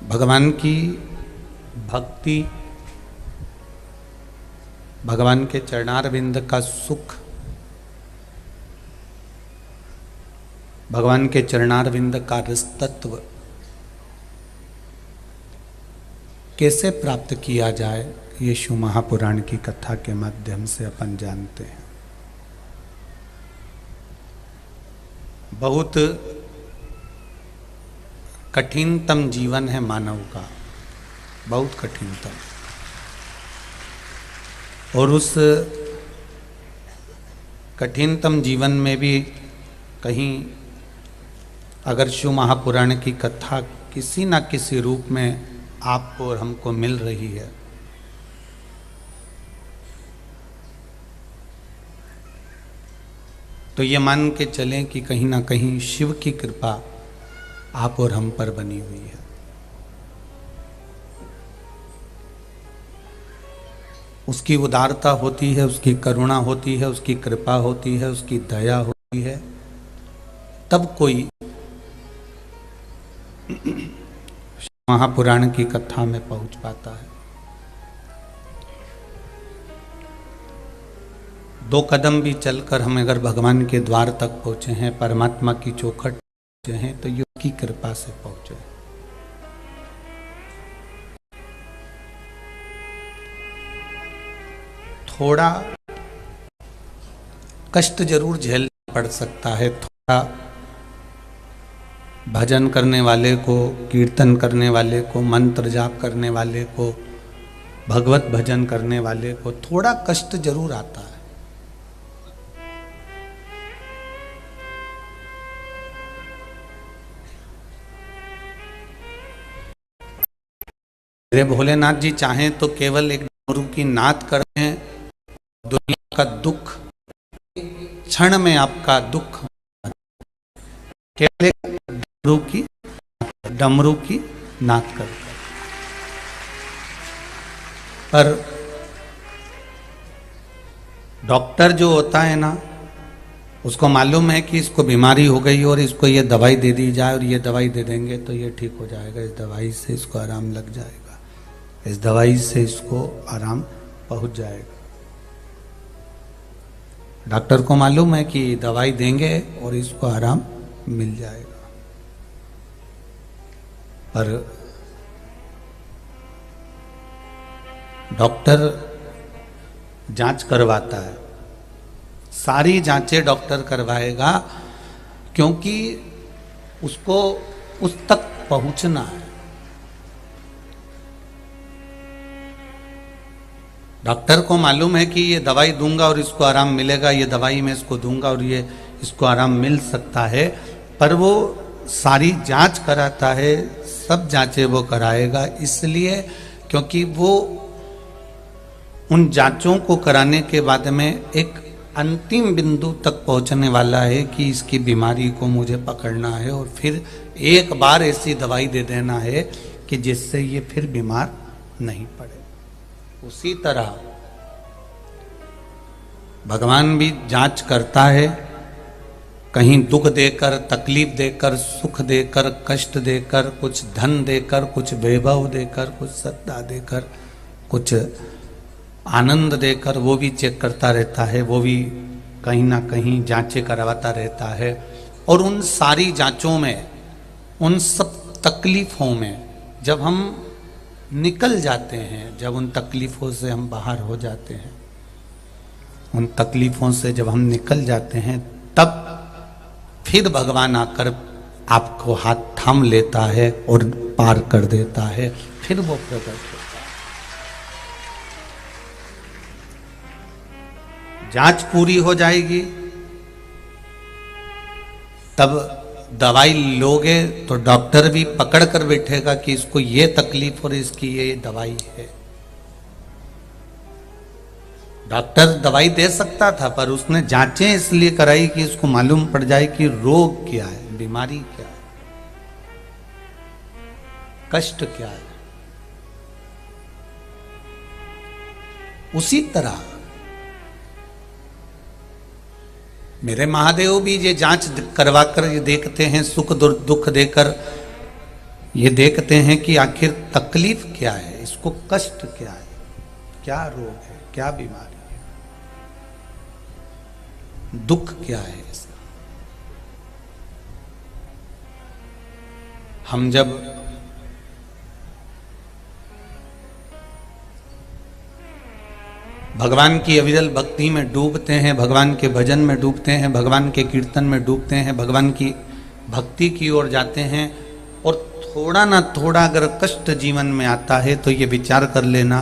भगवान की भक्ति, भगवान के चरणारविंद का सुख, भगवान के चरणारविंद का रस तत्व कैसे प्राप्त किया जाए, ये शिव महापुराण की कथा के माध्यम से अपन जानते हैं। बहुत कठिनतम जीवन है मानव का, बहुत कठिनतम। और उस कठिनतम जीवन में भी कहीं अगर शिव महापुराण की कथा किसी न किसी रूप में आपको और हमको मिल रही है, तो ये मान के चलें कि कहीं ना कहीं शिव की कृपा आप और हम पर बनी हुई है। उसकी उदारता होती है, उसकी करुणा होती है, उसकी कृपा होती है, उसकी दया होती है, तब कोई महापुराण की कथा में पहुंच पाता है। 2 कदम भी चलकर हम अगर भगवान के द्वार तक पहुंचे हैं, परमात्मा की चौखट पहुंचे हैं, तो ये की कृपा से पहुंचे। थोड़ा कष्ट जरूर झेलना पड़ सकता है, थोड़ा भजन करने वाले को, कीर्तन करने वाले को, मंत्र जाप करने वाले को, भगवत भजन करने वाले को थोड़ा कष्ट जरूर आता है। मेरे भोलेनाथ जी चाहें तो केवल एक डमरू की नाद कर दें, दुनिया का दुख क्षण में आपका दुख, केवल एक डमरू की नाद कर दें। पर डॉक्टर जो होता है ना, उसको मालूम है कि इसको बीमारी हो गई और इसको ये दवाई दे दी जाए और ये दवाई दे देंगे तो ये ठीक हो जाएगा, इस दवाई से इसको आराम लग जाएगा, इस दवाई से इसको आराम पहुंच जाएगा। डॉक्टर को मालूम है कि दवाई देंगे और इसको आराम मिल जाएगा। पर डॉक्टर जांच करवाता है, सारी जांचें डॉक्टर करवाएगा, क्योंकि उसको उस तक पहुंचना है। डॉक्टर को मालूम है कि ये दवाई दूंगा और इसको आराम मिलेगा, ये दवाई मैं इसको दूंगा और ये इसको आराम मिल सकता है, पर वो सारी जांच कराता है, सब जांचें वो कराएगा, इसलिए क्योंकि वो उन जांचों को कराने के बाद में एक अंतिम बिंदु तक पहुंचने वाला है कि इसकी बीमारी को मुझे पकड़ना है और फिर एक बार ऐसी दवाई दे देना है कि जिससे ये फिर बीमार नहीं पड़े। उसी तरह भगवान भी जांच करता है, कहीं दुख देकर, तकलीफ देकर, सुख देकर, कष्ट देकर, कुछ धन देकर, कुछ वैभव देकर, कुछ सत्ता देकर, कुछ आनंद देकर, वो भी चेक करता रहता है, वो भी कहीं ना कहीं जांचें करवाता रहता है। और उन सारी जांचों में, उन सब तकलीफों में जब हम निकल जाते हैं, जब उन तकलीफों से हम बाहर हो जाते हैं, उन तकलीफों से जब हम निकल जाते हैं, तब फिर भगवान आकर आपको हाथ थाम लेता है और पार कर देता है, फिर वो प्रकट होता है। जांच पूरी हो जाएगी, तब दवाई लोगे तो डॉक्टर भी पकड़ कर बैठेगा कि इसको ये तकलीफ और इसकी ये दवाई है। डॉक्टर दवाई दे सकता था, पर उसने जांचें इसलिए कराई कि इसको मालूम पड़ जाए कि रोग क्या है, बीमारी क्या है, कष्ट क्या है। उसी तरह मेरे महादेव भी ये जांच करवा कर ये देखते हैं, सुख दुख देकर ये देखते हैं कि आखिर तकलीफ क्या है, इसको कष्ट क्या है, क्या रोग है, क्या बीमारी है, दुख क्या है इसका। हम जब भगवान की अविरल भक्ति में डूबते हैं, भगवान के भजन में डूबते हैं, भगवान के कीर्तन में डूबते हैं, भगवान की भक्ति की ओर जाते हैं, और थोड़ा ना थोड़ा अगर कष्ट जीवन में आता है तो ये विचार कर लेना,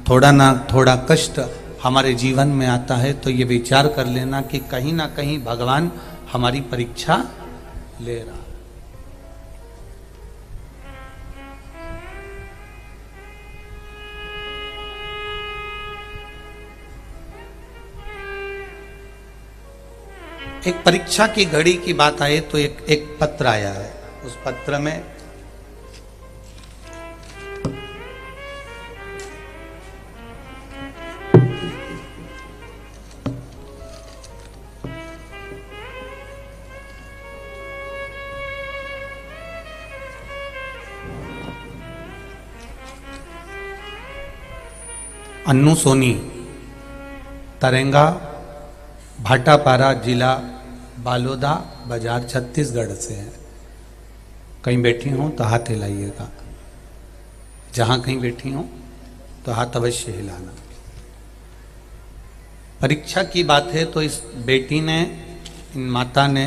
थोड़ा ना थोड़ा कष्ट हमारे जीवन में आता है तो ये विचार कर लेना कि कहीं ना कहीं भगवान हमारी परीक्षा ले रहा है। एक परीक्षा की घड़ी की बात आए तो एक पत्र आया है। उस पत्र में अन्नू सोनी, तरेंगा, भाटापारा, जिला बालोदा, बाजार, छत्तीसगढ़ से है। कहीं बैठी हूं तो हाथ हिलाइएगा, जहां कहीं बैठी हूं तो हाथ अवश्य हिलाना। परीक्षा की बात है तो इस बेटी ने, इन माता ने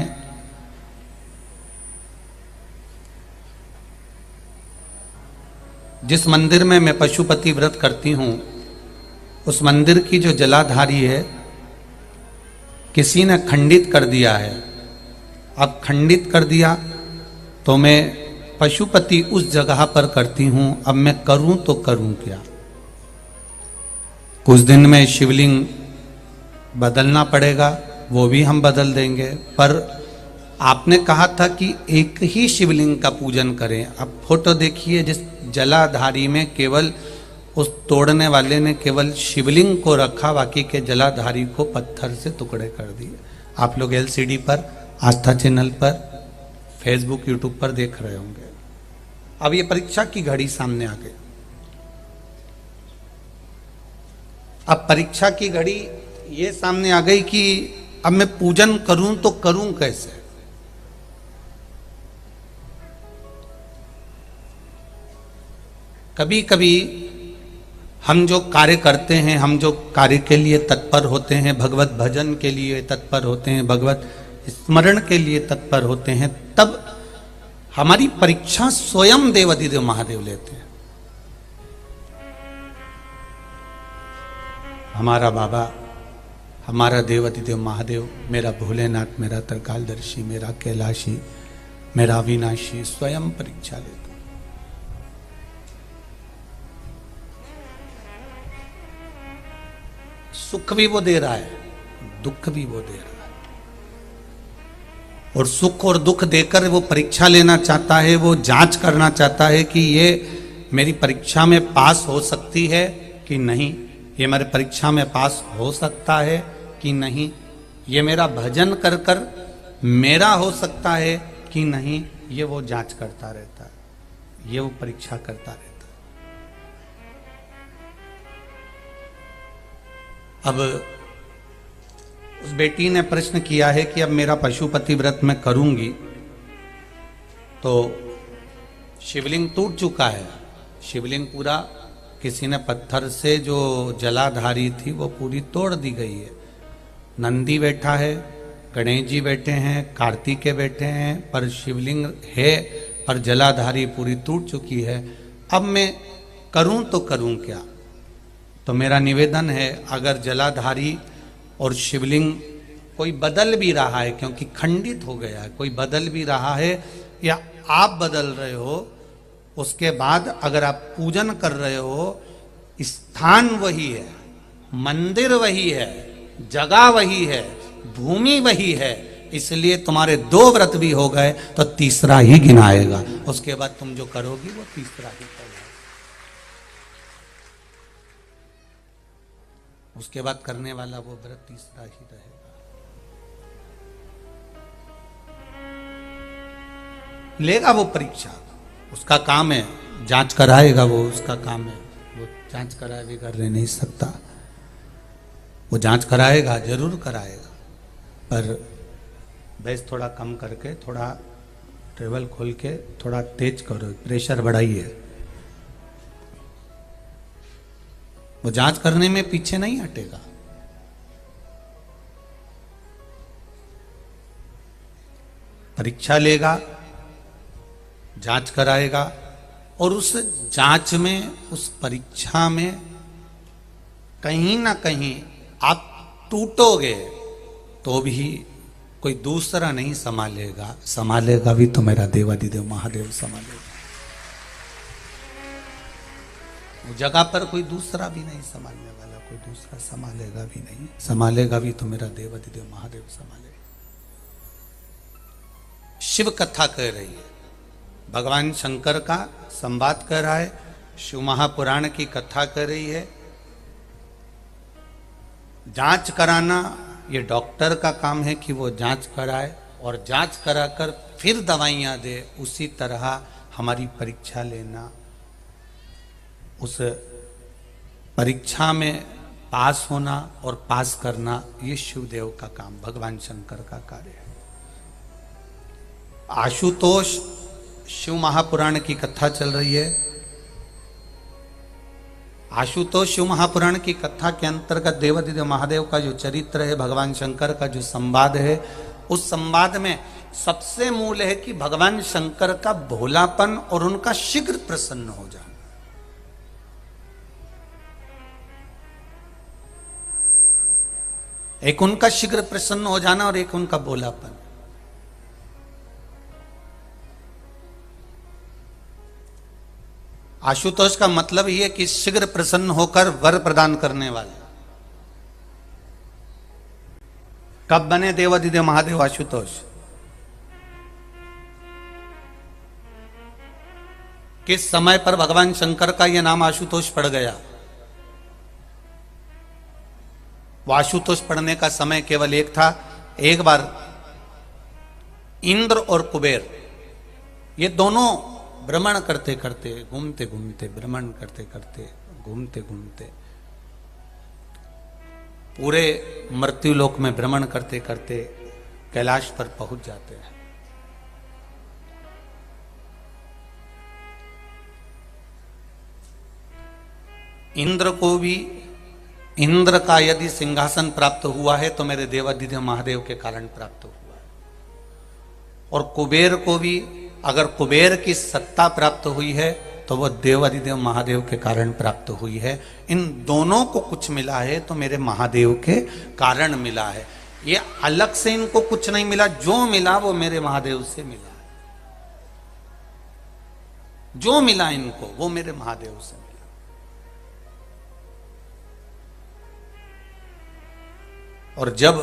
जिस मंदिर में मैं पशुपति व्रत करती हूं, उस मंदिर की जो जलाधारी है किसी ने खंडित कर दिया है। अब खंडित कर दिया तो मैं पशुपति उस जगह पर करती हूं, अब मैं करूं तो करूं क्या। कुछ दिन में शिवलिंग बदलना पड़ेगा, वो भी हम बदल देंगे, पर आपने कहा था कि एक ही शिवलिंग का पूजन करें। अब फोटो देखिए, जिस जलाधारी में केवल उस तोड़ने वाले ने केवल शिवलिंग को रखा, बाकी के जलाधारी को पत्थर से टुकड़े कर दिए। आप लोग एलसीडी पर, आस्था चैनल पर, फेसबुक, यूट्यूब पर देख रहे होंगे। अब ये परीक्षा की घड़ी सामने आ गई। अब परीक्षा की घड़ी ये सामने आ गई कि अब मैं पूजन करूं तो करूं कैसे। कभी कभी हम जो कार्य करते हैं, हम जो कार्य के लिए तत्पर होते हैं, भगवत भजन के लिए तत्पर होते हैं, भगवत स्मरण के लिए तत्पर होते हैं, तब हमारी परीक्षा स्वयं देवाधिदेव महादेव लेते हैं। हमारा बाबा, हमारा देवाधिदेव महादेव, मेरा भोलेनाथ, मेरा त्रिकालदर्शी, मेरा कैलाशी, मेरा अविनाशी स्वयं परीक्षा लेते। सुख भी वो दे रहा है, दुख भी वो दे रहा है, और सुख और दुख देकर वो परीक्षा लेना चाहता है, वो जांच करना चाहता है कि ये मेरी परीक्षा में पास हो सकती है कि नहीं, ये मेरे परीक्षा में पास हो सकता है कि नहीं, ये मेरा भजन कर कर मेरा हो सकता है कि नहीं, ये वो जांच करता रहता है, ये वो परीक्षा करता रहता है। अब उस बेटी ने प्रश्न किया है कि अब मेरा पशुपति व्रत मैं करूंगी तो शिवलिंग टूट चुका है, शिवलिंग पूरा किसी ने पत्थर से जो जलाधारी थी वो पूरी तोड़ दी गई है। नंदी बैठा है, गणेश जी बैठे हैं, कार्तिकेय बैठे हैं, पर शिवलिंग है पर जलाधारी पूरी टूट चुकी है। अब मैं करूं तो करूं क्या। तो मेरा निवेदन है, अगर जलाधारी और शिवलिंग कोई बदल भी रहा है, क्योंकि खंडित हो गया है, कोई बदल भी रहा है या आप बदल रहे हो, उसके बाद अगर आप पूजन कर रहे हो, स्थान वही है, मंदिर वही है, जगह वही है, भूमि वही है, इसलिए तुम्हारे 2 व्रत भी हो गए तो तीसरा ही गिनाएगा। उसके बाद तुम जो करोगी वो तीसरा ही करोगे। उसके बाद करने वाला वो व्रत तीसरा ही रहेगा। लेगा वो परीक्षा, उसका काम है, जांच कराएगा, वो उसका काम है। वो जांच कराए बगैर रह नहीं सकता। वो जांच कराएगा, जरूर कराएगा, पर बेस थोड़ा कम करके, थोड़ा ट्रेवल खोल के थोड़ा तेज करो, प्रेशर बढ़ाइए। वो जांच करने में पीछे नहीं हटेगा। परीक्षा लेगा, जांच कराएगा, और उस जांच में, उस परीक्षा में कहीं ना कहीं आप टूटोगे तो भी कोई दूसरा नहीं संभालेगा। संभालेगा भी तो मेरा देवाधिदेव महादेव संभालेगा। वो जगह पर कोई दूसरा भी नहीं संभालने वाला, कोई दूसरा संभालेगा भी नहीं। संभालेगा भी तो मेरा देवाधिदेव महादेव संभालेगा। शिव कथा कह रही है, भगवान शंकर का संवाद कर रहा है, शिव महापुराण की कथा कर रही है। जांच कराना ये डॉक्टर का काम है कि वो जांच कराए और जांच कराकर फिर दवाइयां दे। उसी तरह हमारी परीक्षा लेना, उस परीक्षा में पास होना और पास करना, ये शिवदेव का काम, भगवान शंकर का कार्य है। आशुतोष, शिव महापुराण की कथा चल रही है। आशुतोष शिव महापुराण की कथा के अंतर्गत देवाधिदेव महादेव का जो चरित्र है, भगवान शंकर का जो संवाद है, उस संवाद में सबसे मूल है कि भगवान शंकर का भोलापन और उनका शीघ्र प्रसन्न हो जाना। एक उनका शीघ्र प्रसन्न हो जाना और एक उनका भोलापन। आशुतोष का मतलब यह कि शीघ्र प्रसन्न होकर वर प्रदान करने वाले। कब बने देवाधिदेव महादेव आशुतोष? किस समय पर भगवान शंकर का यह नाम आशुतोष पड़ गया? वो आशुतोष पढ़ने का समय केवल एक था। एक बार इंद्र और कुबेर, ये दोनों भ्रमण करते करते, घूमते घूमते, भ्रमण करते करते, घूमते घूमते, पूरे मृत्युलोक में भ्रमण करते करते कैलाश पर पहुंच जाते हैं। इंद्र को भी, इंद्र का यदि सिंहासन प्राप्त हुआ है तो मेरे देवाधिदेव महादेव के कारण प्राप्त हुआ है। और कुबेर को भी अगर कुबेर की सत्ता प्राप्त हुई है तो वह देवाधिदेव महादेव के कारण प्राप्त हुई है। इन दोनों को कुछ मिला है तो मेरे महादेव के कारण मिला है। ये अलग से इनको कुछ नहीं मिला, जो मिला वो मेरे महादेव से मिला है। जो मिला इनको वो मेरे महादेव से मिला। और जब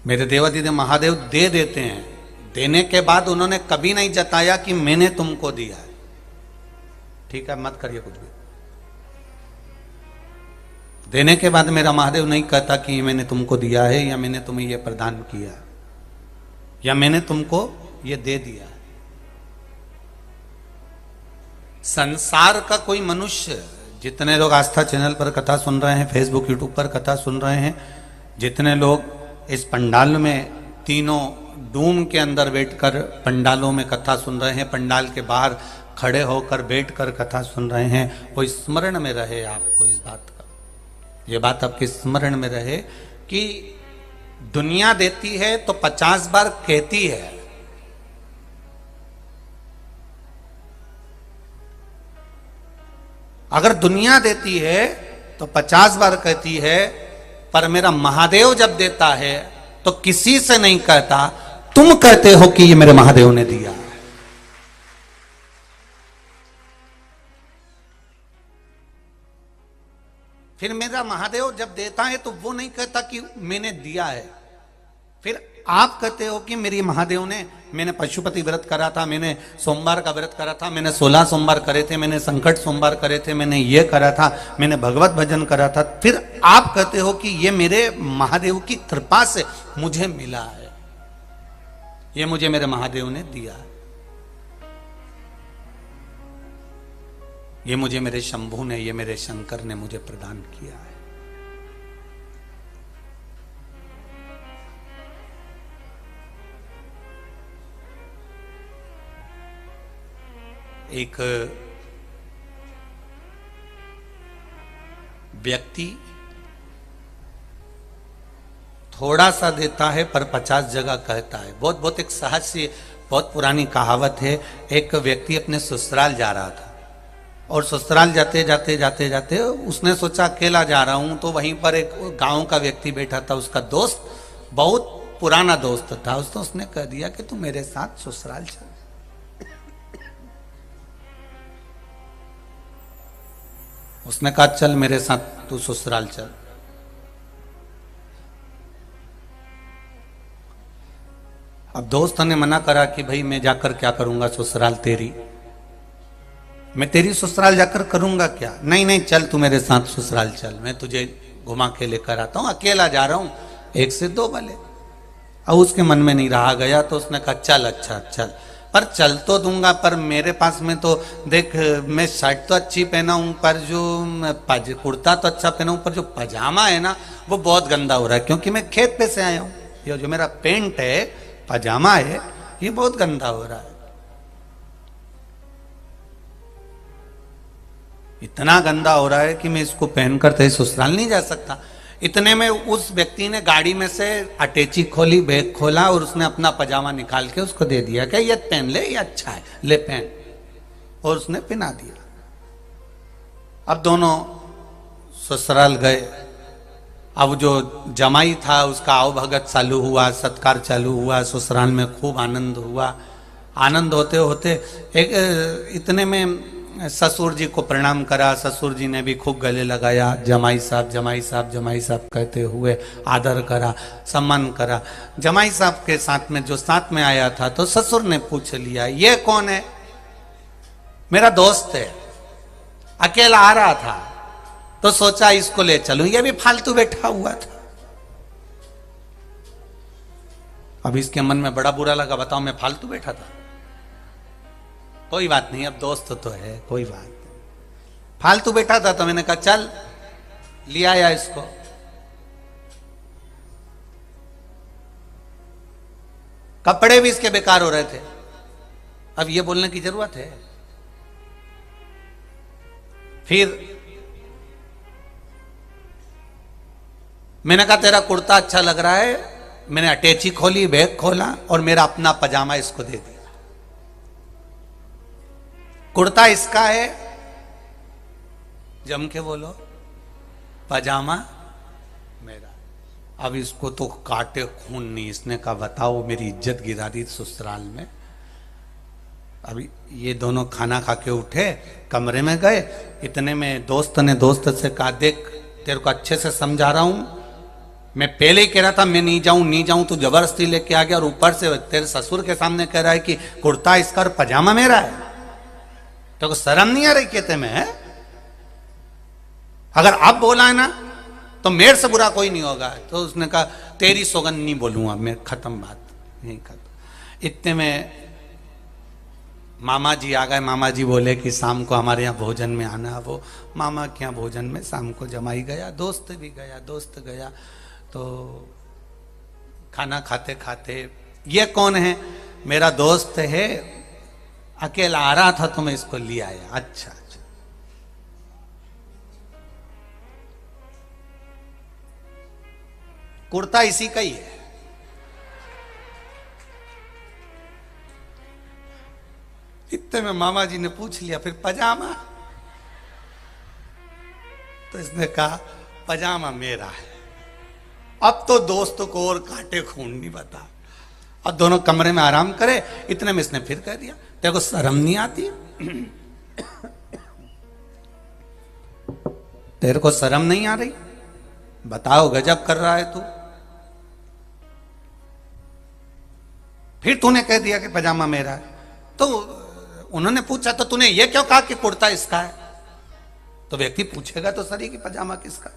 मेरे देवाधिदेव महादेव दे देते हैं, देने के बाद उन्होंने कभी नहीं जताया कि मैंने तुमको दिया है। ठीक है, मत करिए कुछ भी। देने के बाद मेरा महादेव नहीं कहता कि मैंने तुमको दिया है, या मैंने तुम्हें यह प्रदान किया, या मैंने तुमको यह दे दिया। संसार का कोई मनुष्य, जितने लोग आस्था चैनल पर कथा सुन रहे हैं, फेसबुक यूट्यूब पर कथा सुन रहे हैं, जितने लोग इस पंडाल में तीनों डूम के अंदर बैठकर पंडालों में कथा सुन रहे हैं, पंडाल के बाहर खड़े होकर बैठकर कथा सुन रहे हैं, वो स्मरण में रहे आपको इस बात का, ये बात आपके स्मरण में रहे कि दुनिया देती है तो 50 बार कहती है। अगर दुनिया देती है तो 50 बार कहती है, पर मेरा महादेव जब देता है तो किसी से नहीं कहता, तुम कहते हो कि ये मेरे महादेव ने दिया है। फिर मेरा महादेव जब देता है तो वो नहीं कहता कि मैंने दिया है। फिर आप कहते हो कि मेरी महादेव ने, मैंने पशुपति व्रत करा था, मैंने सोमवार का व्रत करा था, मैंने 16 सोमवार करे थे, मैंने संकट सोमवार करे थे, मैंने ये करा था, मैंने भगवत भजन करा था। फिर आप कहते हो कि ये मेरे महादेव की कृपा से मुझे मिला है, ये मुझे मेरे महादेव ने दिया है। ये मुझे मेरे शंभू ने, ये मेरे शंकर ने मुझे प्रदान किया है। एक व्यक्ति थोड़ा सा देता है पर 50 जगह कहता है। बहुत बहुत एक सहज सी बहुत पुरानी कहावत है। एक व्यक्ति अपने ससुराल जा रहा था और ससुराल जाते जाते जाते जाते उसने सोचा अकेला जा रहा हूं, तो वहीं पर एक गांव का व्यक्ति बैठा था, उसका दोस्त, बहुत पुराना दोस्त था। उसने कह दिया कि तू मेरे साथ ससुराल चल। उसने कहा चल मेरे साथ तू ससुराल चल। अब दोस्त ने मना करा कि भाई मैं जाकर क्या करूंगा ससुराल तेरी, मैं तेरी ससुराल जाकर करूंगा क्या। नहीं नहीं चल तू मेरे साथ ससुराल चल, मैं तुझे घुमा के लेकर आता हूं, अकेला जा रहा हूं, एक से दो भले। अब उसके मन में नहीं रहा गया तो उसने कहा चल अच्छा चल, पर चल तो दूंगा पर मेरे पास में तो देख मैं शर्ट तो अच्छी पहना हूं पर जो कुर्ता तो अच्छा पहना हूं पर जो पजामा है ना वो बहुत गंदा हो रहा है, क्योंकि मैं खेत पे से आया हूं। ये जो मेरा पेंट है, पजामा है, ये बहुत गंदा हो रहा है। इतना गंदा हो रहा है कि मैं इसको पहनकर तेरे ससुराल नहीं जा सकता। इतने में उस व्यक्ति ने गाड़ी में से अटैची खोली, बैग खोला और उसने अपना पजामा निकाल के उसको दे दिया कि ये पहन ले, ये अच्छा है, ले पहन। और उसने पहना दिया। अब दोनों ससुराल गए। अब जो जमाई था उसका आओ भगत चालू हुआ, सत्कार चालू हुआ, ससुराल में खूब आनंद हुआ। आनंद होते होते एक इतने में ससुर जी को प्रणाम करा। ससुर जी ने भी खूब गले लगाया, जमाई साहब जमाई साहब जमाई साहब कहते हुए आदर करा, सम्मान करा। जमाई साहब के साथ में जो साथ में आया था तो ससुर ने पूछ लिया ये कौन है। मेरा दोस्त है, अकेला आ रहा था तो सोचा इसको ले चलूं, ये भी फालतू बैठा हुआ था। अब इसके मन में बड़ा बुरा लगा, बताओ मैं फालतू बैठा था। कोई बात नहीं, अब दोस्त तो है, कोई बात नहीं। फालतू बैठा था तो मैंने कहा चल ले आया इसको। कपड़े भी इसके बेकार हो रहे थे। अब ये बोलने की जरूरत है। फिर मैंने कहा तेरा कुर्ता अच्छा लग रहा है। मैंने अटैची खोली, बैग खोला और मेरा अपना पजामा इसको दे दिया। कुर्ता इसका है, जम के बोलो, पजामा मेरा। अब इसको तो काटे खून नहीं। इसने कहा बताओ मेरी इज्जत गिरा दी ससुराल में। अभी ये दोनों खाना खा के उठे, कमरे में गए। इतने में दोस्त ने दोस्त से कहा देख तेरे को अच्छे से समझा रहा हूं, मैं पहले ही कह रहा था मैं नहीं जाऊं नहीं जाऊं, तू जबरदस्ती लेके आ गया और ऊपर से तेरे ससुर के सामने कह रहा है कि कुर्ता इसका और पजामा मेरा है। तो शर्म नहीं आ रही कहते में? अगर अब बोला है ना तो मेरे से बुरा कोई नहीं होगा। तो उसने कहा तेरी सौगंध नहीं बोलूंगा मैं, खत्म बात, नहीं खत्म। इतने में मामा जी आ गए। मामा जी बोले कि शाम को हमारे यहाँ भोजन में आना। वो मामा के यहाँ भोजन में शाम को जमाई गया, दोस्त भी गया, दोस्त गया। तो खाना खाते खाते ये कौन है? मेरा दोस्त है, अकेला आ रहा था तो मैं इसको ले आया। अच्छा अच्छा। कुर्ता इसी का ही है। इतने में मामा जी ने पूछ लिया फिर पजामा? तो इसने कहा पजामा मेरा है। अब तो दोस्त को और काटे खून नहीं बता। अब दोनों कमरे में आराम करे। इतने में इसने फिर कह दिया तेरे को शर्म नहीं आती? तेरे को शर्म नहीं आ रही? बताओ गजब कर रहा है तू। फिर तूने कह दिया कि पजामा मेरा है। तो उन्होंने पूछा तो तूने ये क्यों कहा कि कुर्ता इसका है? तो व्यक्ति पूछेगा तो सही कि पजामा किसका।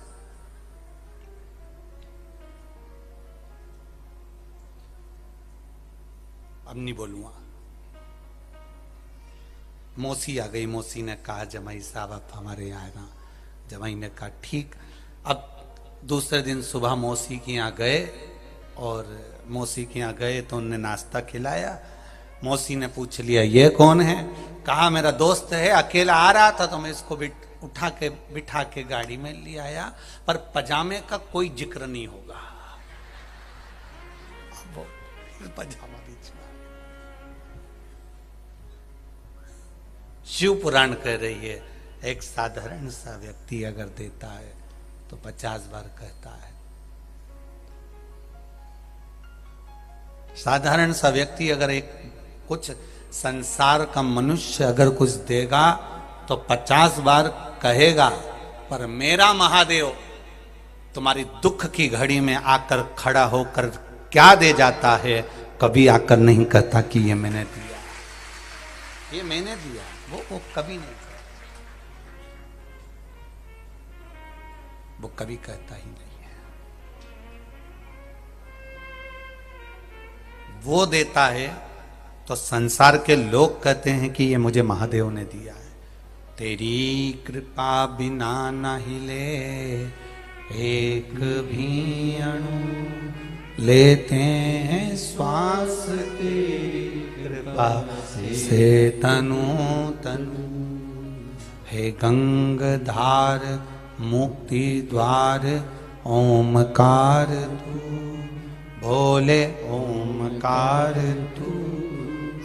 अब नहीं बोलूंगा। मौसी आ गई। मौसी ने कहा जमाई साहब आप हमारे यहाँ आना। जमाई ने कहा ठीक। अब दूसरे दिन सुबह मौसी के यहाँ गए और मौसी के यहाँ गए तो उनने नाश्ता खिलाया। मौसी ने पूछ लिया ये कौन है? कहा मेरा दोस्त है, अकेला आ रहा था तो मैं इसको उठा के बिठा के गाड़ी में ले आया, पर पजामे का कोई जिक्र नहीं होगा। अब वो पजामा बीच में। शिव पुराण कह रही है एक साधारण सा व्यक्ति अगर देता है तो 50 बार कहता है। साधारण सा व्यक्ति अगर एक कुछ संसार का मनुष्य अगर कुछ देगा तो 50 बार कहेगा, पर मेरा महादेव तुम्हारी दुख की घड़ी में आकर खड़ा होकर क्या दे जाता है, कभी आकर नहीं कहता कि ये मैंने दिया, ये मैंने दिया। वो कभी नहीं, वो कभी कहता ही नहीं है। वो देता है तो संसार के लोग कहते हैं कि ये मुझे महादेव ने दिया है। तेरी कृपा बिना न हिले एक भी अणु, लेते हैं श्वास तेरी कृपा से तनु तनु। हे गंगाधार मुक्ति द्वार ओमकार तू, भोले ओमकार तू।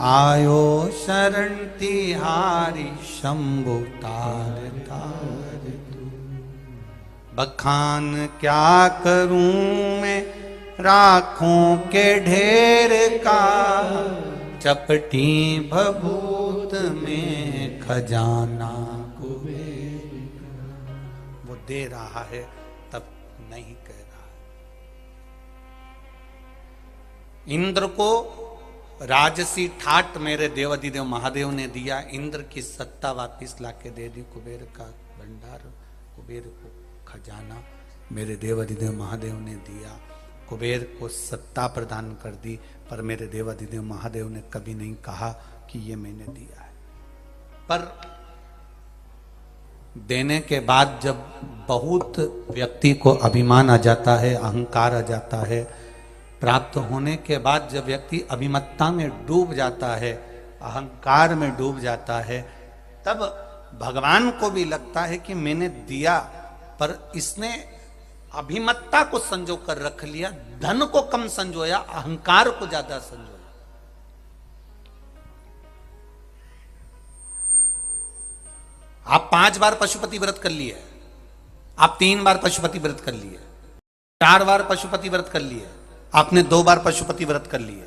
आयो शरण तिहारी शंभु तार तार तू। बखान क्या करूं मैं राखों के ढेर का, चपटी भभूत में खजाना कुबेर का। वो दे रहा है तब नहीं कह रहा। इंद्र को राजसी ठाट मेरे देवाधिदेव महादेव ने दिया। इंद्र की सत्ता वापिस लाके दे दी। कुबेर का भंडार, कुबेर को खजाना मेरे देवाधिदेव महादेव ने दिया। कुबेर को सत्ता प्रदान कर दी, पर मेरे देवाधिदेव महादेव ने कभी नहीं कहा कि ये मैंने दिया है। पर देने के बाद जब बहुत व्यक्ति को अभिमान आ जाता है, अहंकार आ जाता है, प्राप्त होने के बाद जब व्यक्ति अभिमत्ता में डूब जाता है, अहंकार में डूब जाता है, तब भगवान को भी लगता है कि मैंने दिया, पर इसने अभिमत्ता को संजो कर रख लिया, धन को कम संजोया, अहंकार को ज्यादा संजोया। आप 5 बार पशुपति व्रत कर लिए, आप 3 बार पशुपति व्रत कर लिए, 4 बार पशुपति व्रत कर लिए, आपने 2 बार पशुपति व्रत कर लिए।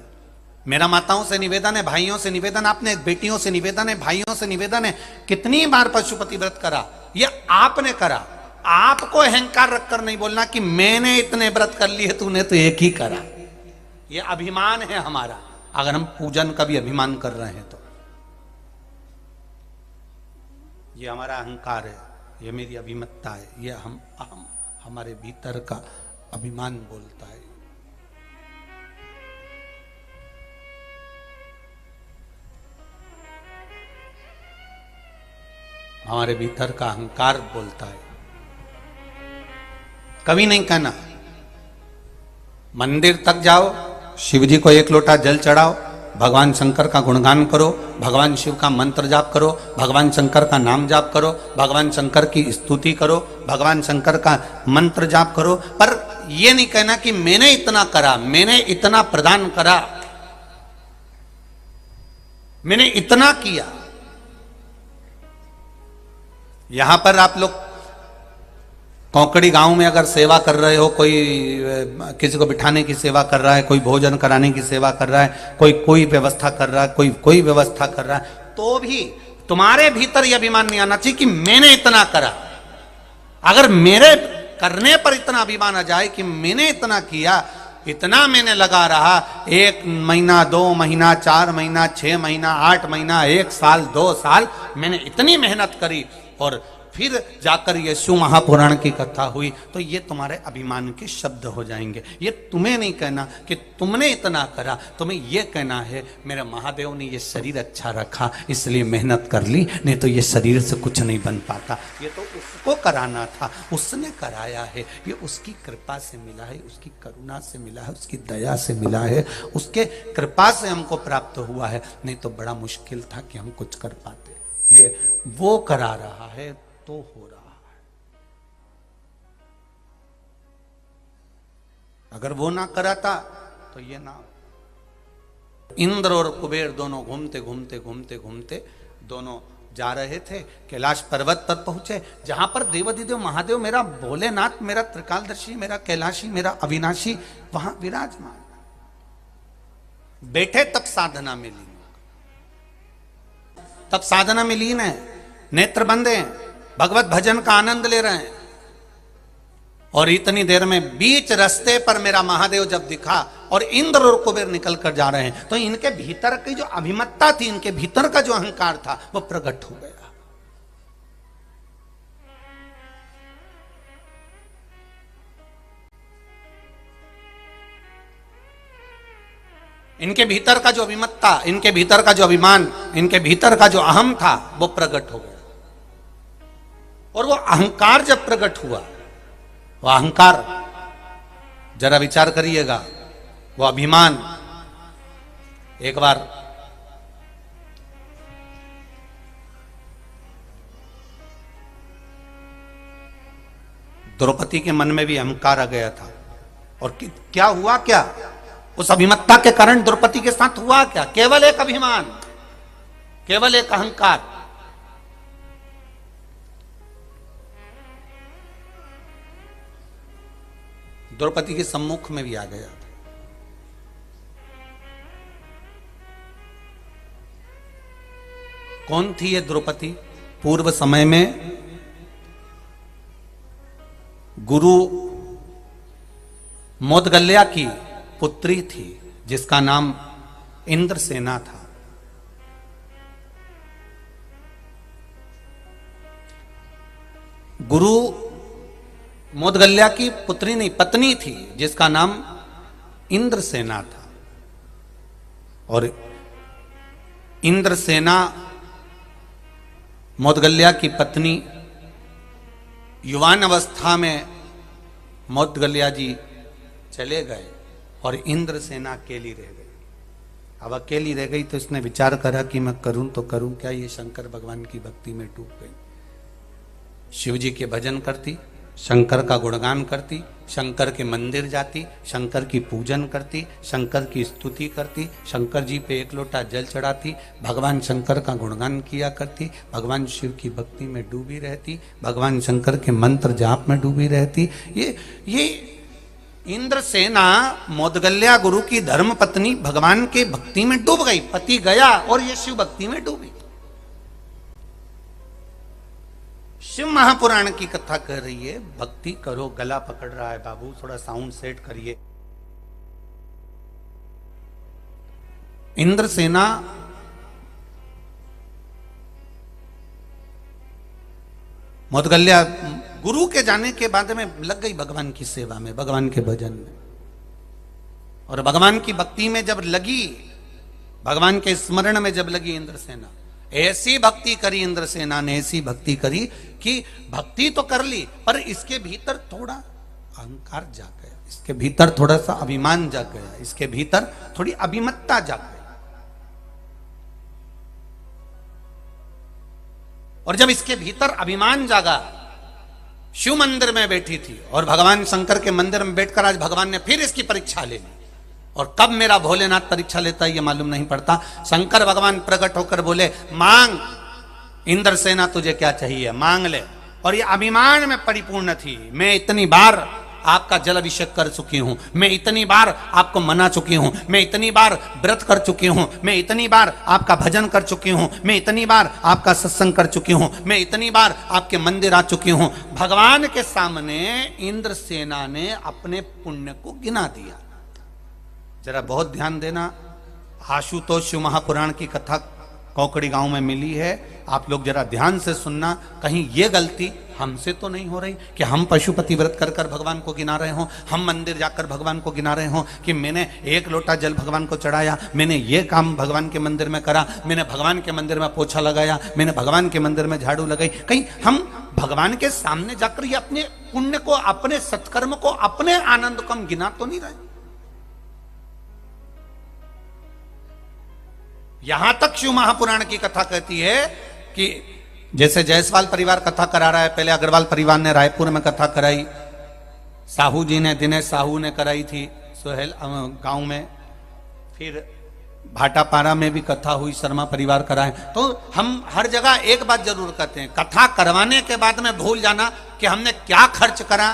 मेरा माताओं से निवेदन है, भाइयों से निवेदन, आपने बेटियों से निवेदन है, भाइयों से निवेदन है, कितनी बार पशुपति व्रत करा? ये आपने करा। आपको अहंकार रखकर नहीं बोलना कि मैंने इतने व्रत कर लिए, तूने तो एक ही करा। ये अभिमान है हमारा। अगर हम पूजन का भी अभिमान कर रहे हैं तो ये हमारा अहंकार है, ये मेरी अभिमत्ता है, ये हम हमारे भीतर का अभिमान बोलता है। हमारे भीतर का अहंकार बोलता है। कभी नहीं कहना। मंदिर तक जाओ, शिव जी को 1 लोटा जल चढ़ाओ, भगवान शंकर का गुणगान करो, भगवान शिव का मंत्र जाप करो, भगवान शंकर का नाम जाप करो, भगवान शंकर की स्तुति करो, भगवान शंकर का मंत्र जाप करो, पर यह नहीं कहना कि मैंने इतना करा, मैंने इतना प्रदान करा, मैंने इतना किया। यहां पर आप लोग कौकड़ी गांव में अगर सेवा कर रहे हो, कोई किसी को बिठाने की सेवा कर रहा है, कोई भोजन कराने की सेवा कर रहा है, कोई व्यवस्था कर रहा है, कोई व्यवस्था कर रहा है, तो भी तुम्हारे भीतर यह अभिमान नहीं आना चाहिए कि मैंने इतना करा। अगर मेरे करने पर इतना अभिमान आ जाए कि मैंने इतना किया, इतना मैंने लगा रहा, 1 महीना, 2 महीना, 4 महीना, 6 महीना, 8 महीना, 1 साल, 2 साल, मैंने इतनी मेहनत करी और फिर जाकर ये शिव महापुराण की कथा हुई, तो ये तुम्हारे अभिमान के शब्द हो जाएंगे। ये तुम्हें नहीं कहना कि तुमने इतना करा, तुम्हें ये कहना है मेरे महादेव ने ये शरीर अच्छा रखा इसलिए मेहनत कर ली, नहीं तो ये शरीर से कुछ नहीं बन पाता। ये तो उसको कराना था, उसने कराया है, ये उसकी कृपा से मिला है, उसकी करुणा से मिला है, उसकी दया से मिला है, उसके कृपा से हमको प्राप्त हुआ है, नहीं तो बड़ा मुश्किल था कि हम कुछ कर पाते। ये वो करा रहा है तो हो रहा है। अगर वो ना कराता तो ये ना। इंद्र और कुबेर दोनों घूमते घूमते घूमते घूमते दोनों जा रहे थे, कैलाश पर्वत पर पहुंचे, जहां पर देवाधिदेव महादेव मेरा भोलेनाथ, मेरा त्रिकालदर्शी, मेरा कैलाशी, मेरा अविनाशी वहां विराजमान बैठे। तब साधना में लीन, तब साधना में लीन है, नेत्र बंद हैं, भगवत भजन का आनंद ले रहे हैं। और इतनी देर में बीच रास्ते पर मेरा महादेव जब दिखा और इंद्र और कुबेर निकल कर जा रहे हैं, तो इनके भीतर की जो अभिमत्ता थी, इनके भीतर का जो अहंकार था, वो प्रकट हो गया। इनके भीतर का जो अभिमत्ता, इनके भीतर का जो अभिमान, इनके भीतर का जो अहम था, वो प्रकट हो गया। और वो अहंकार जब प्रकट हुआ, वो अहंकार, जरा विचार करिएगा, वो अभिमान, एक बार द्रौपदी के मन में भी अहंकार आ गया था। और क्या हुआ, क्या उस अभिमत्ता के कारण द्रौपदी के साथ हुआ क्या? केवल एक अभिमान, केवल एक अहंकार। द्रौपदी के सम्मुख में भी आ गया था। कौन थी ये द्रौपदी? पूर्व समय में गुरु मोदगल्या की पुत्री थी, जिसका नाम इंद्रसेना था। गुरु मोदगल्या की पुत्री नहीं, पत्नी थी, जिसका नाम इंद्रसेना था। और इंद्रसेना मोदगल्या की पत्नी, युवान अवस्था में मोदगल्या जी चले गए और इंद्रसेना अकेली रह गई। अब अकेली रह गई तो इसने विचार करा कि मैं करूं तो करूं क्या। ये शंकर भगवान की भक्ति में डूब गई। शिव जी के भजन करती, शंकर का गुणगान करती, शंकर के मंदिर जाती, शंकर की पूजन करती, शंकर की स्तुति करती, शंकर जी पे एक लोटा जल चढ़ाती, भगवान शंकर का गुणगान किया करती, भगवान शिव की भक्ति में डूबी रहती, भगवान शंकर के मंत्र जाप में डूबी रहती। ये इंद्रसेना मोदगल्या गुरु की धर्म पत्नी भगवान के भक्ति में डूब गई। पति गया और ये शिव भक्ति में डूबी। शिव महापुराण की कथा कह रही है, भक्ति करो। गला पकड़ रहा है बाबू, थोड़ा साउंड सेट करिए। इंद्रसेना मोदगल्या गुरु के जाने के बाद में लग गई भगवान की सेवा में, भगवान के भजन में। और भगवान की भक्ति में जब लगी, भगवान के स्मरण में जब लगी इंद्रसेना, ऐसी भक्ति करी इंद्रसेना ने, ऐसी भक्ति करी कि भक्ति तो कर ली, पर इसके भीतर थोड़ा अहंकार जाग गया, इसके भीतर थोड़ा सा अभिमान जाग गया, इसके भीतर थोड़ी अभिमत्ता जाग गई। और जब इसके भीतर अभिमान जागा, शिव मंदिर में बैठी थी और भगवान शंकर के मंदिर में बैठकर आज भगवान ने फिर इसकी परीक्षा ले ली। और कब मेरा भोलेनाथ परीक्षा लेता है ये मालूम नहीं पड़ता। शंकर भगवान प्रकट होकर बोले, मांग इंद्रसेना, तुझे क्या चाहिए मांग ले। और ये अभिमान में परिपूर्ण थी। मैं इतनी बार आपका जल अभिषेक कर चुकी हूं, मैं इतनी बार आपको मना चुकी हूं, मैं इतनी बार व्रत कर चुकी हूं, मैं इतनी बार आपका भजन कर चुकी हूं, मैं इतनी बार आपका सत्संग कर चुकी हूं, मैं इतनी बार आपके मंदिर आ चुकी हूं। भगवान के सामने इंद्रसेना ने अपने पुण्य को गिना दिया। जरा बहुत ध्यान देना, आशुतोष शिव महापुराण की कथा कौकड़ी गांव में मिली है। आप लोग जरा ध्यान से सुनना, कहीं ये गलती हमसे तो नहीं हो रही कि हम पशुपति व्रत कर कर भगवान को गिना रहे हों, हम मंदिर जाकर भगवान को गिना रहे हों कि मैंने 1 लोटा जल भगवान को चढ़ाया, मैंने ये काम भगवान के मंदिर में करा, मैंने भगवान के मंदिर में पोछा लगाया, मैंने भगवान के मंदिर में झाड़ू लगाई। कहीं हम भगवान के सामने जाकर ये अपने पुण्य को, अपने सत्कर्म को, अपने आनंद को हम गिना तो नहीं रहे। यहां तक शिव महापुराण की कथा कहती है कि जैसे जायसवाल परिवार कथा करा रहा है, पहले अग्रवाल परिवार ने रायपुर में कथा कराई, साहू जी ने, दिनेश साहू ने कराई थी सोहेल गांव में, फिर भाटापारा में भी कथा हुई, शर्मा परिवार कराए। तो हम हर जगह एक बात जरूर कहते हैं, कथा करवाने के बाद में भूल जाना कि हमने क्या खर्च करा,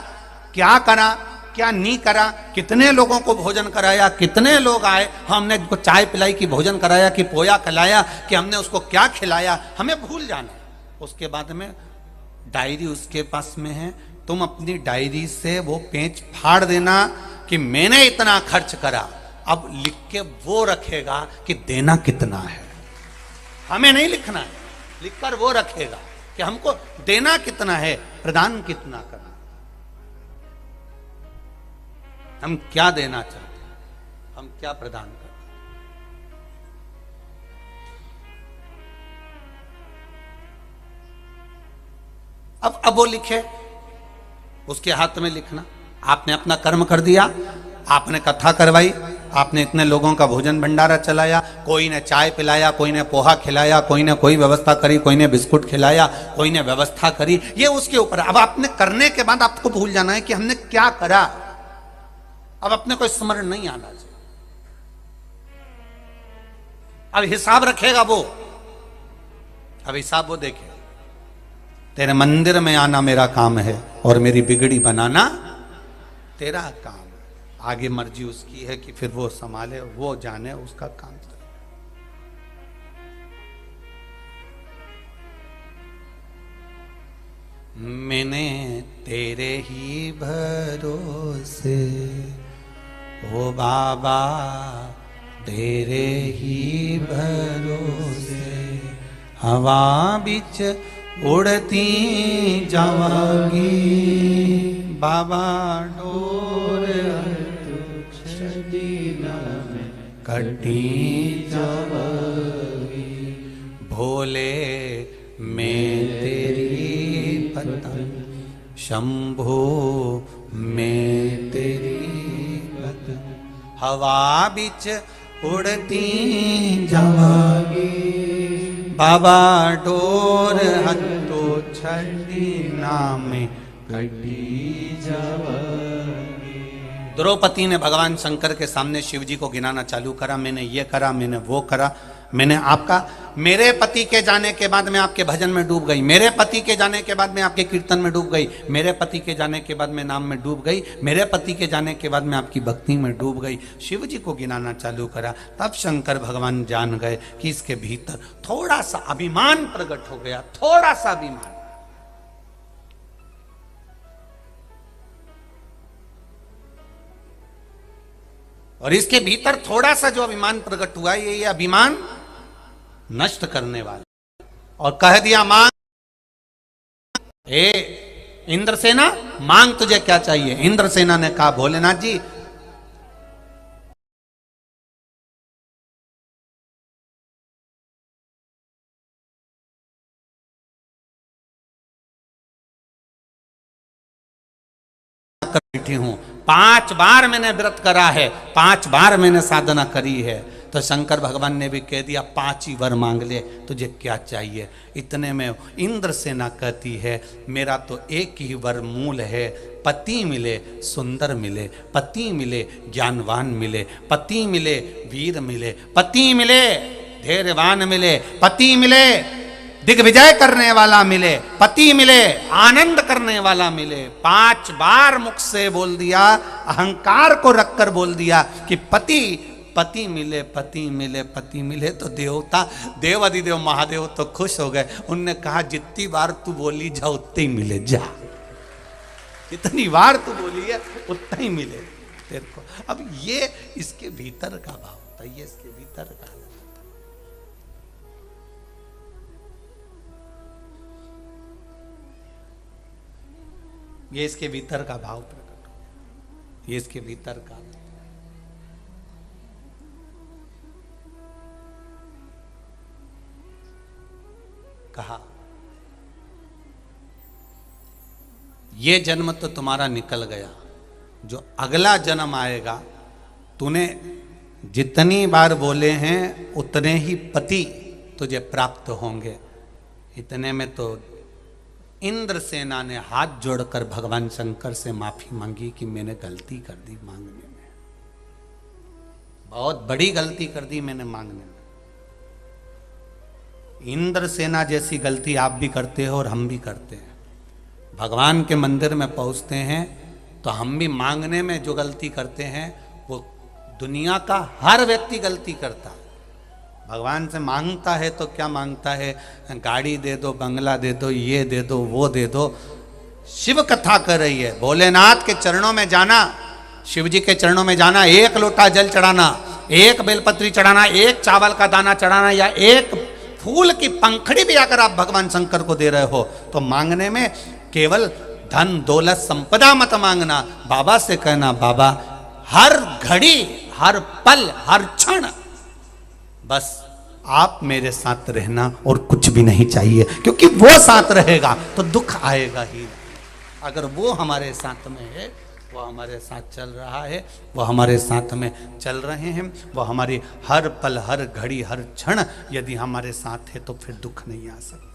क्या करा, क्या नहीं करा, कितने लोगों को भोजन कराया, कितने लोग आए, हमने उसको चाय पिलाई कि भोजन कराया कि पोया खिलाया कि हमने उसको क्या खिलाया, हमें भूल जाना। उसके बाद में डायरी उसके पास में है, तुम अपनी डायरी से वो पेज फाड़ देना कि मैंने इतना खर्च करा, अब लिख के वो रखेगा कि देना कितना है। हमें नहीं लिखना है, लिखकर वो रखेगा कि हमको देना कितना है, प्रदान कितना करना, हम क्या देना चाहते हैं, हम क्या प्रदान करते हैं। अब वो लिखे, उसके हाथ में लिखना। आपने अपना कर्म कर दिया, आपने कथा करवाई, आपने इतने लोगों का भोजन भंडारा चलाया, कोई ने चाय पिलाया, कोई ने पोहा खिलाया, कोई ने कोई व्यवस्था करी, कोई ने बिस्कुट खिलाया, कोई ने व्यवस्था करी, ये उसके ऊपर। अब आपने करने के बाद आपको भूल जाना है कि हमने क्या करा, अब अपने को स्मरण नहीं आना चाहिए। अब हिसाब रखेगा वो, अब हिसाब वो देखेगा। तेरे मंदिर में आना मेरा काम है और मेरी बिगड़ी बनाना तेरा काम है। आगे मर्जी उसकी है कि फिर वो संभाले, वो जाने, उसका काम। मैंने तेरे ही भरोसे ओ बाबा, तेरे ही भरोसे हवा बिच उड़ती जावागी, बाबा डोर कटी जावागी, भोले मैं तेरी पतंग, शंभो मैं तेरी पतंग, हवा बिच उड़ती जावागी, बाबा डोर हत्तो छड़ी नामे कटी जावागी। द्रौपदी ने भगवान शंकर के सामने शिव जी को गिनाना चालू करा, मैंने ये करा, मैंने वो करा, मैंने आपका, मेरे पति के जाने के बाद मैं आपके भजन में डूब गई, मेरे पति के जाने के बाद मैं आपके कीर्तन में डूब गई, मेरे पति के जाने के बाद मैं नाम में डूब गई, मेरे पति के जाने के बाद मैं आपकी भक्ति में डूब गई। शिव जी को गिनाना चालू करा, तब शंकर भगवान जान गए कि इसके भीतर थोड़ा सा अभिमान प्रकट हो गया, थोड़ा सा अभिमान। और इसके भीतर थोड़ा सा जो अभिमान प्रकट हुआ, ये अभिमान नष्ट करने वाला। और कह दिया मांग, ए इंद्रसेना मांग, तुझे क्या चाहिए। इंद्रसेना ने कहा भोलेनाथ जी बैठी हूं, 5 बार मैंने व्रत करा है, 5 बार मैंने साधना करी है। तो शंकर भगवान ने भी कह दिया 5 ही वर मांग ले, तुझे क्या चाहिए। इतने में इंद्रसेना कहती है मेरा तो एक ही वर मूल है, पति मिले सुंदर मिले, पति मिले ज्ञानवान मिले, पति मिले वीर मिले, पति मिले धैर्यवान मिले, पति मिले दिग्विजय करने वाला मिले, पति मिले आनंद करने वाला मिले। 5 बार मुख से बोल दिया, अहंकार को रखकर बोल दिया कि पति पति मिले, पति मिले, पति मिले। तो देवता देव अधिदेव महादेव तो खुश हो गए। उनने कहा जितनी बार तू बोली जा उतने ही मिले, जा जितनी बार तू बोली है उतना ही मिले तेरे को। अब ये इसके भीतर का भाव था, ये इसके भीतर का। ये इसके भीतर का भाव प्रकट हो, ये इसके भीतर का। कहा ये जन्म तो तुम्हारा निकल गया, जो अगला जन्म आएगा, तूने जितनी बार बोले हैं उतने ही पति तुझे प्राप्त होंगे। इतने में तो इंद्रसेना ने हाथ जोड़कर भगवान शंकर से माफी मांगी कि मैंने गलती कर दी मांगने में, बहुत बड़ी गलती कर दी मैंने मांगने में। इंद्रसेना जैसी गलती आप भी करते हो और हम भी करते हैं। भगवान के मंदिर में पहुंचते हैं तो हम भी मांगने में जो गलती करते हैं वो दुनिया का हर व्यक्ति गलती करता है। भगवान से मांगता है तो क्या मांगता है, गाड़ी दे दो, बंगला दे दो, ये दे दो, वो दे दो। शिव कथा कर रही है, भोलेनाथ के चरणों में जाना, शिव जी के चरणों में जाना, एक लोटा जल चढ़ाना, एक बेलपत्री चढ़ाना, एक चावल का दाना चढ़ाना, या एक फूल की पंखड़ी भी अगर आप भगवान शंकर को दे रहे हो तो मांगने में केवल धन दौलत संपदा मत मांगना। बाबा से कहना, बाबा हर घड़ी, हर पल, हर क्षण बस आप मेरे साथ रहना और कुछ भी नहीं चाहिए, क्योंकि वो साथ रहेगा तो दुख आएगा ही। अगर वो हमारे साथ में है, वो हमारे साथ चल रहा है, वो हमारे साथ में चल रहे हैं, वो हमारी हर पल, हर घड़ी, हर क्षण यदि हमारे साथ है तो फिर दुख नहीं आ सकता।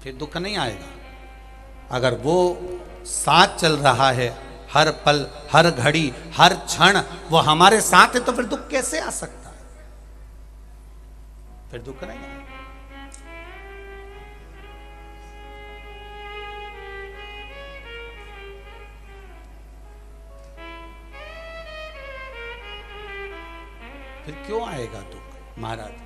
फिर दुख नहीं आएगा। अगर वो साथ चल रहा है, हर पल, हर घड़ी, हर क्षण वो हमारे साथ है तो फिर दुख कैसे आ सकता है? फिर दुख नहीं आएगा। फिर क्यों आएगा दुख महाराज?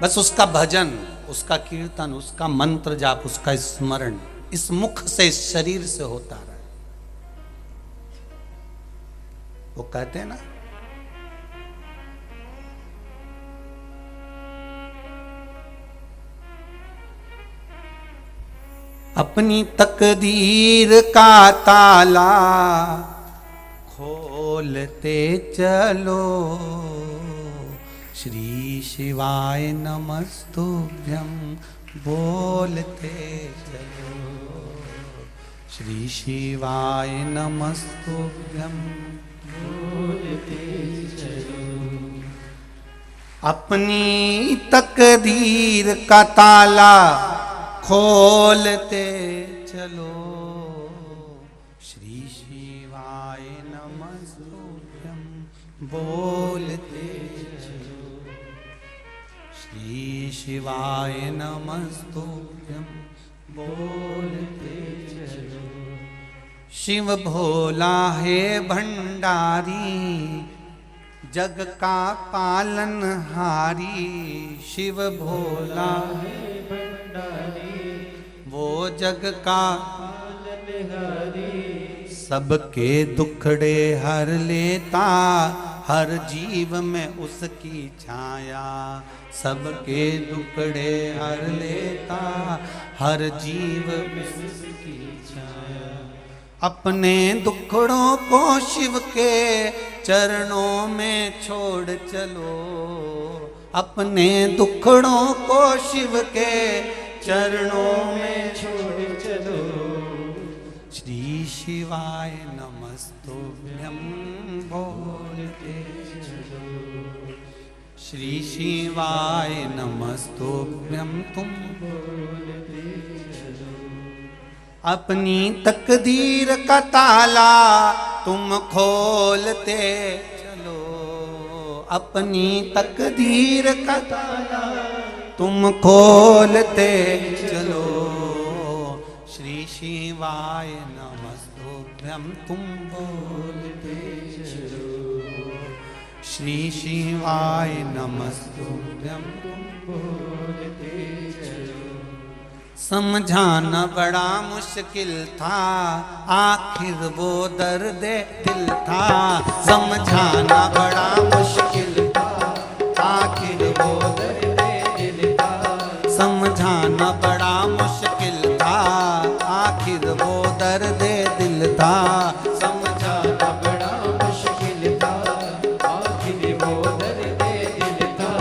बस उसका भजन, उसका कीर्तन, उसका मंत्र जाप, उसका स्मरण इस मुख से, इस शरीर से होता रहे। वो कहते हैं ना, अपनी तकदीर का ताला खोलते चलो, श्री शिवाय नमस्तुभ्यं बोलते चलो, श्री शिवाय नमस्तुभ्यं बोलते चलो। अपनी तकदीर का ताला खोलते चलो, श्री शिवाय नमस्तुभ्यं बोलते चलो, श्री शिवाय नमस्तुभ्यं बोलते चलो। शिव भोला है भंडारी, जग का पालनहारी, शिव भोला है भंडारी, वो जग का पालनहारी, सबके दुखड़े हर लेता, हर जीव में उसकी छाया, सबके दुखड़े हर लेता, हर जीव में उसकी छाया। अपने दुखड़ों को शिव के चरणों में छोड़ चलो, अपने दुखड़ों को शिव के चरणों में छोड़ चलो, श्री शिवाय नमस्तुभ्यं बोलते चलो, श्री शिवाय नमस्तुभ्यं तुम बोलते चलो। अपनी तकदीर का ताला तुम खोलते चलो, अपनी तकदीर का ताला तुम खोलते चलो, श्री शिवाय नमस्तुभ्यं तुम बोलते चलो, श्री शिवाय नमस्तुभ्यं तुम बोलते चलो। समझाना बड़ा मुश्किल था, आखिर वो दर्द दिल था। समझाना बड़ा मुश्किल था, आखिर वो दर्द दिल था। समझाना बड़ा मुश्किल था, आखिर वो दर्द दिल था। समझाना बड़ा मुश्किल था, आखिर वो दर्द दिल था।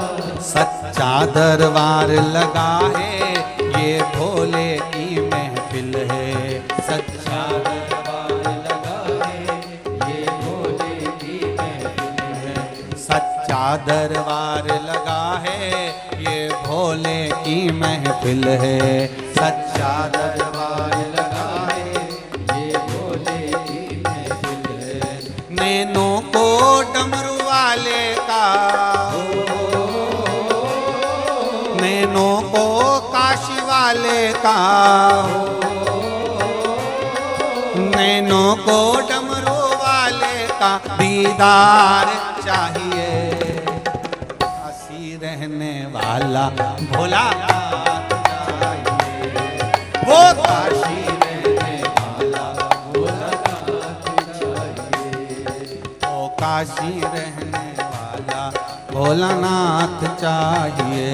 सच्चा दरबार लगा है, ये भोले की महफिल है। सच्चा दरबार लगा है, ये भोले की महफिल है। सच्चा दरबार लगा है, ये भोले की महफिल है। सच्चा दरबार लगा है, ये भोले की महफिल है। नैनों को डमरू वाले का, नैनों को काशी वाले का, नैनों को डमरू वाले का दीदार चाहिए। काशी रहने वाला भोला चाहिए, वो काशी रहने वाला भोला चाहिए। वो काशी रहने वाला भोलानाथ चाहिए।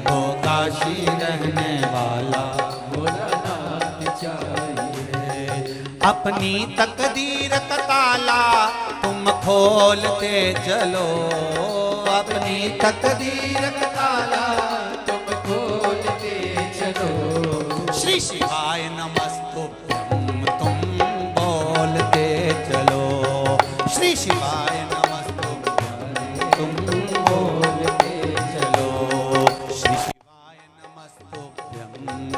वो काशी रहने वाला भोलानाथ चाहिए। अपनी तकदीर का ताला तुम खोलते चलो, अपनी तकदीर का ताला तुम खोलते चलो। श्री शिवाय नमस्तुभ्यं तुम बोलते चलो। श्री शिवाय नमस्तुभ्यं तुम बोलते चलो। श्री शिवाय नमस्तुभ्यं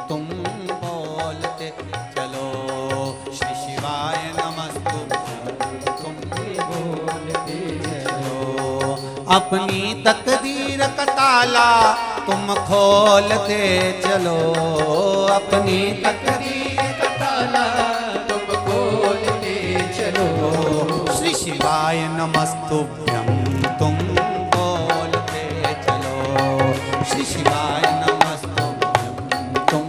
तुम बोलते चलो। श्री शिवाय नमस्तुभ्यं तुम बोलते चलो। अपनी तकदीर का ताला तुम खोलते चलो। अपनी तकदीर का ताला तुम खोलते चलो। श्री शिवाय नमस्तुभ्यं तुम बोलते चलो। श्री शिवाय नमस्तुभ्यं तुम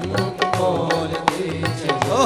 बोलते चलो।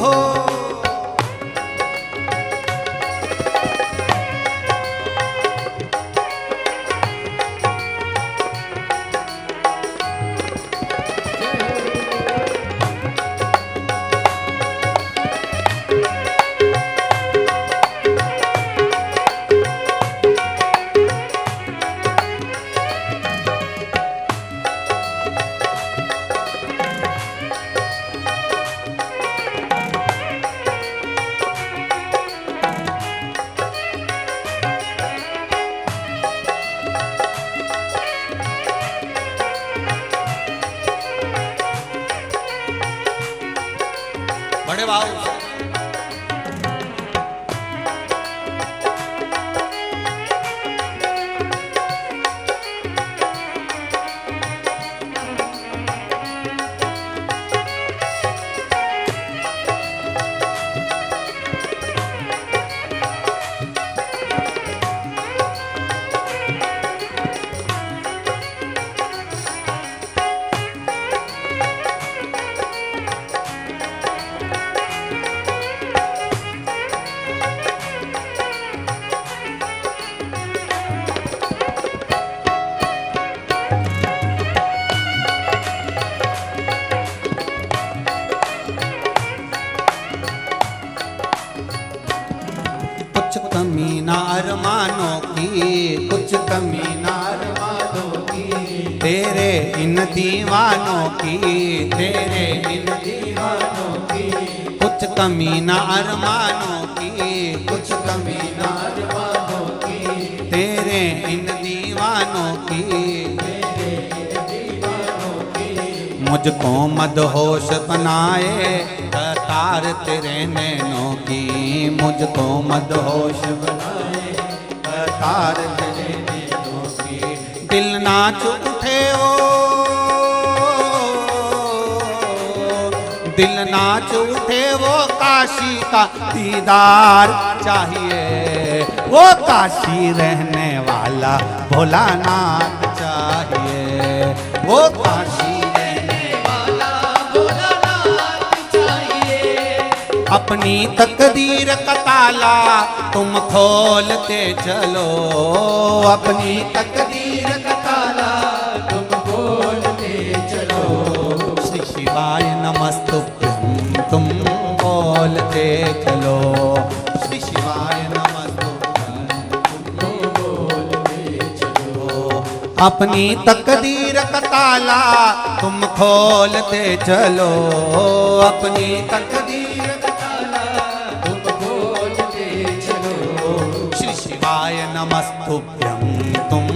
बड़े भाव कमी ना अरमानों की, कुछ कमी ना अरमानों की, तेरे इन दीवानों की, तेरे इन दीवानों की। कुछ कमी ना अरमानों की, कुछ कमी ना अरमानों की, तेरे इन दीवानों की, तेरे इन दीवानों की। मुझको मदहोश बनाए तार तेरे नैनों की, मुझको मदहोश बनाए तार तेरे नैनों की। दिल नाच उठे ओ, दिल नाच उठे वो काशी का दीदार चाहिए। वो काशी रहने वाला भोलानाथ चाहिए। वो काशी रहने वाला भोलानाथ अपनी तकदीर का ताला तुम खोलते चलो, अपनी तकदीर का ताला तुम खोलते चलो। श्री शिवाय नमस्तुभ्यं तुम बोलते चलो, श्री शिवाय नमस्तुभ्यं तुम बोलते चलो। अपनी तकदीर का ताला तुम खोलते चलो, अपनी तकदीर का ताला तुम खोलते चलो। श्री शिवाय नमस्तुभ्यं तुम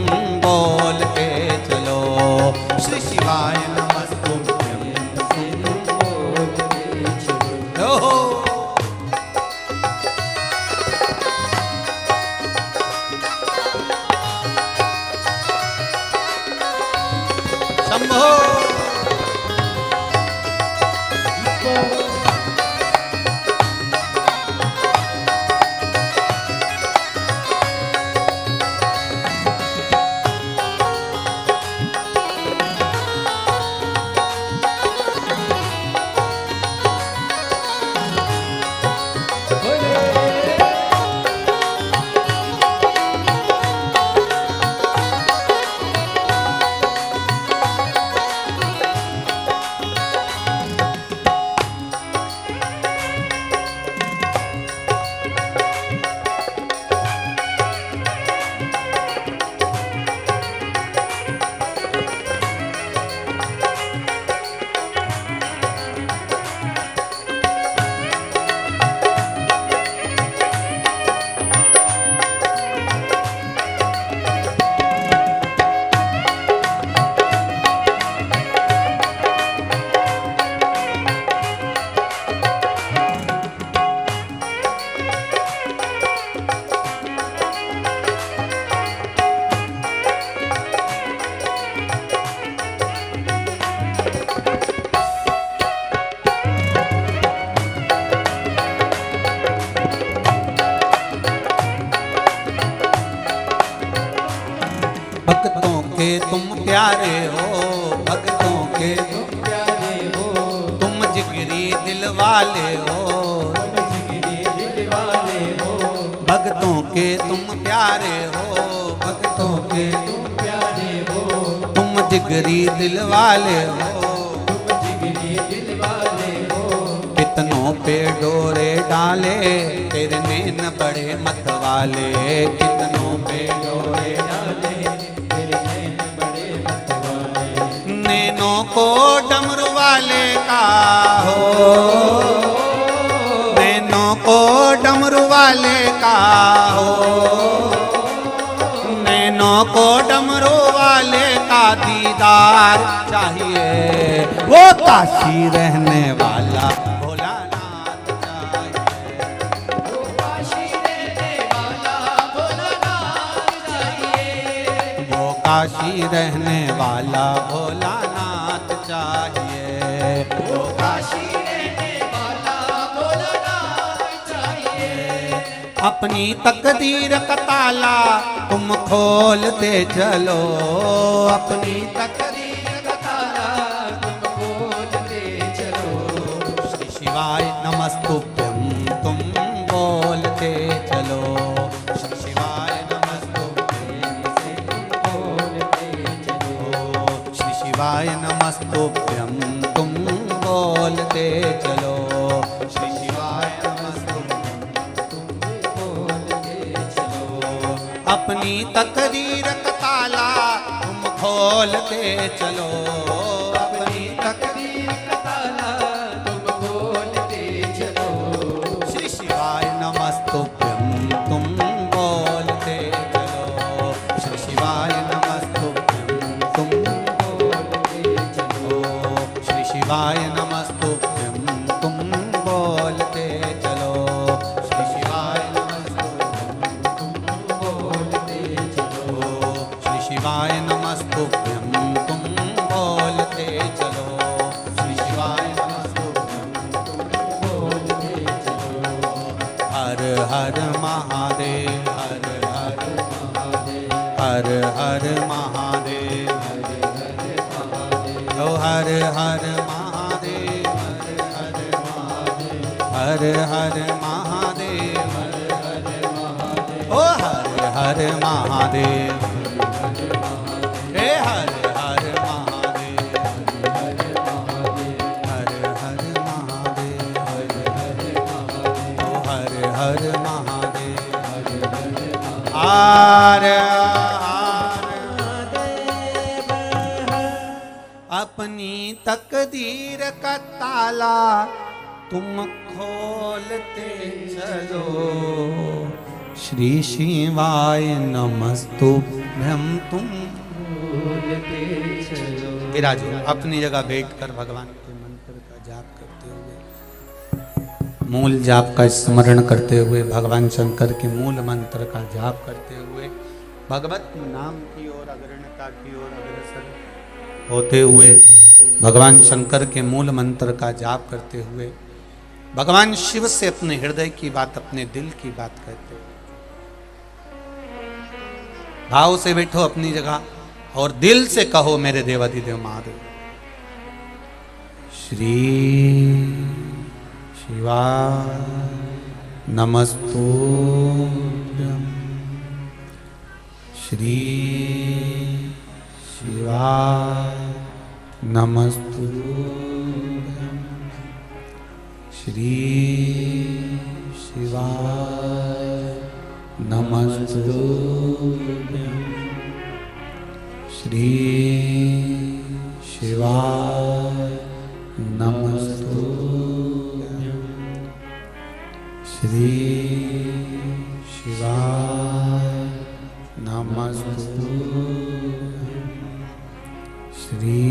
बोलते चलो, श्री शिवाय नमस्तुभ्यं तुम बोलते चलो। शंभो भक्तों के तुम प्यारे हो, भक्तों के तुम प्यारे हो, तुम जिगरी दिल वाले हो, तुम जिगरी दिल वाले हो। भक्तों के तुम प्यारे हो, भक्तों के तुम प्यारे हो, तुम जिगरी दिल वाले हो, तुम जिगरी दिल वाले हो। कितनों पे डोरे डाले तेरे नैन बड़े मत वाले, कितनों पे डोरे डाले नैनों को डमरू वाले का हो, नैनों को डमरू वाले का हो, नैनों को डमरू वाले का दीदार चाहिए। वो काशी रहने वाला भोलानाथ चाहिए, वो काशी रहने वाला भोलानाथ चाहिए, वो काशी रहने वाला भोलानाथ चाहिए, वो काशी रहने वाला भोलानाथ चाहिए। अपनी तकदीर का ताला तुम खोलते चलो, अपनी तकदीर का ताला तुम खोलते चलो। श्री शिवाय नमस्तुभ्यं तुम बोलते चलो, श्री शिवाय नमस्तुभ्यं तुम बोलते चलो, श्री शिवाय नमस्तुभ्यं तुम बोलते चलो, श्री शिवाय नमस्तुभ्यं तुम बोलते चलो। अपनी तकदीर का ताला तुम खोलते चलो, अपनी तकदीर का ताला तुम खोलते चलो। श्री शिवाय नमस्तुभ्यं तुम बोलते चलो, श्री शिवाय नमस्तुभ्यं तुम बोलते चलो, श्री शिवाय नमस्तुभ्यं तुम बोलते चलो, श्री शिवाय नमस्तुभ्यं तुम बोलते चलो, श्री शिवाय नमस्तुभ्यं तुम बोलते चलो, श्री शिवाय नमस्तुभ्यं तुम बोलते चलो। हर हर महादेव, हर हर महादेव, हर हर महादेव, हर हर महादेव, हर हर महादेव, हर हर महादेव, ओ हर हर महादेव, हे हर हर महादेव, हर हर महादेव, ओ हर हर महादेव, हर अपनी तकदीर का ताला तुम खोलते चलो, श्री शिवाय नमस्तुभ्यं तुम खोलते चलो। विराजो अपनी जगह बैठकर भगवान के मंत्र का जाप करते हुए, मूल जाप का स्मरण करते हुए, भगवान शंकर के मूल मंत्र का जाप करते हुए, भगवत नाम की ओर अग्रणता की ओर अग्रसर होते हुए, भगवान शंकर के मूल मंत्र का जाप करते हुए, भगवान शिव से अपने हृदय की बात, अपने दिल की बात कहते हुए, भाव से बैठो अपनी जगह और दिल से कहो मेरे देवाधिदेव महादेव, श्री शिवाय नमस्तुभ्यं, श्री शिवाय नमस्तुभ्यं, श्री शिवाय नमस्तुभ्यं, श्री शिवाय नमस्तुभ्यं, श्री शिवाय नमस्तुभ्यं, श्री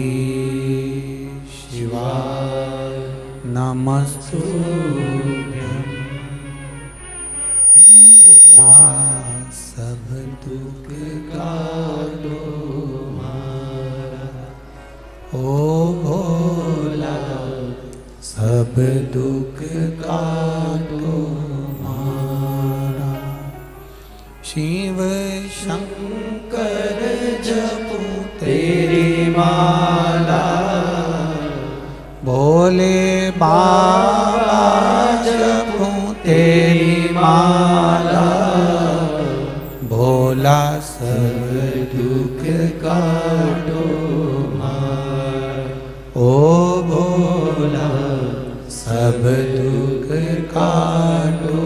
शिवाय नमस्तुभ्यं। भोला सब दुख काटो मारा, ओ भोला सब दुख काटो मारा, शिव शंकर जपो तेरी माला, भोले बाबा जपो तेरी माला, भोला सब दुख काटो मारा, ओ भोला सब दुख काटो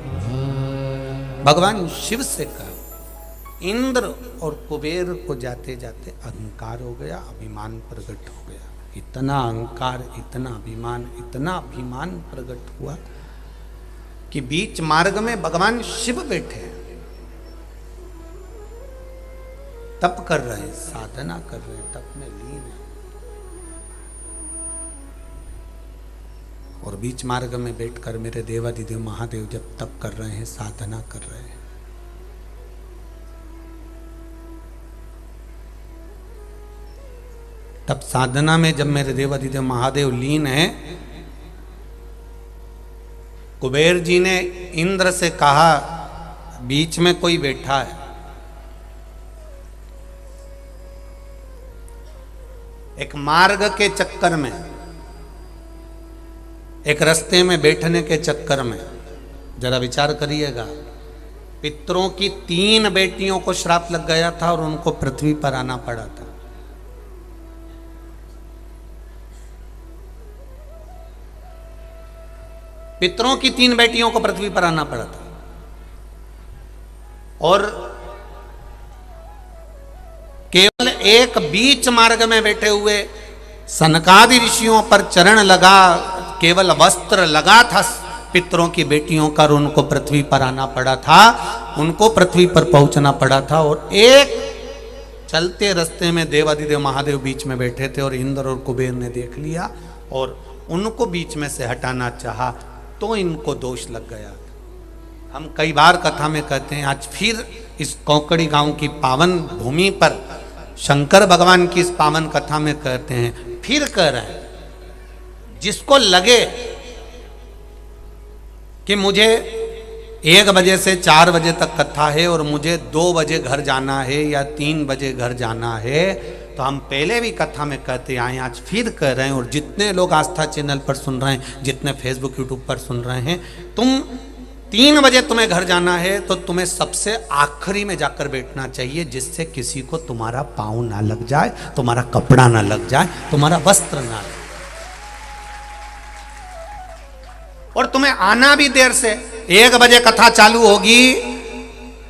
मारा। भगवान शिव से कहा, इंद्र और कुबेर को जाते जाते अहंकार हो गया, अभिमान प्रकट हो गया। इतना अहंकार, इतना अभिमान प्रकट हुआ कि बीच मार्ग में भगवान शिव बैठे हैं, तप कर रहे हैं, साधना कर रहे हैं, तप में लीन है, और बीच मार्ग में बैठकर मेरे देवाधिदेव महादेव जब तप कर रहे हैं, साधना कर रहे हैं, तब साधना में जब मेरे देवाधिदेव महादेव लीन है, कुबेर जी ने इंद्र से कहा बीच में कोई बैठा है, एक मार्ग के चक्कर में, एक रास्ते में बैठने के चक्कर में, जरा विचार करिएगा, पितरों की 3 बेटियों को श्राप लग गया था और उनको पृथ्वी पर आना पड़ा था। पितरों की 3 बेटियों को पृथ्वी पर आना पड़ा था, और केवल एक बीच मार्ग में बैठे हुए सनकादि ऋषियों पर चरण लगा, केवल वस्त्र लगा था पितरों की बेटियों का, और उनको पृथ्वी पर आना पड़ा था, उनको पृथ्वी पर पहुंचना पड़ा था। और एक चलते रास्ते में देवाधिदेव महादेव बीच में बैठे थे, और इंद्र और कुबेर ने देख लिया और उनको बीच में से हटाना चाहा, तो इनको दोष लग गया। हम कई बार कथा में कहते हैं, आज फिर इस कोकड़ी गांव की पावन भूमि पर शंकर भगवान की इस पावन कथा में कहते हैं, फिर कह रहे हैं, जिसको लगे कि मुझे 1 बजे से 4 बजे तक कथा है और मुझे 2 बजे घर जाना है या 3 बजे घर जाना है, तो हम पहले भी कथा में कहते आए, आज फिर कह रहे हैं, और जितने लोग आस्था चैनल पर सुन रहे हैं, जितने फेसबुक यूट्यूब पर सुन रहे हैं, तुम 3 बजे तुम्हें घर जाना है तो तुम्हें सबसे आखिरी में जाकर बैठना चाहिए, जिससे किसी को तुम्हारा पाँव ना लग जाए, तुम्हारा कपड़ा ना लग जाए, तुम्हारा वस्त्र ना लगे। और तुम्हें आना भी देर से, 1 बजे कथा चालू होगी,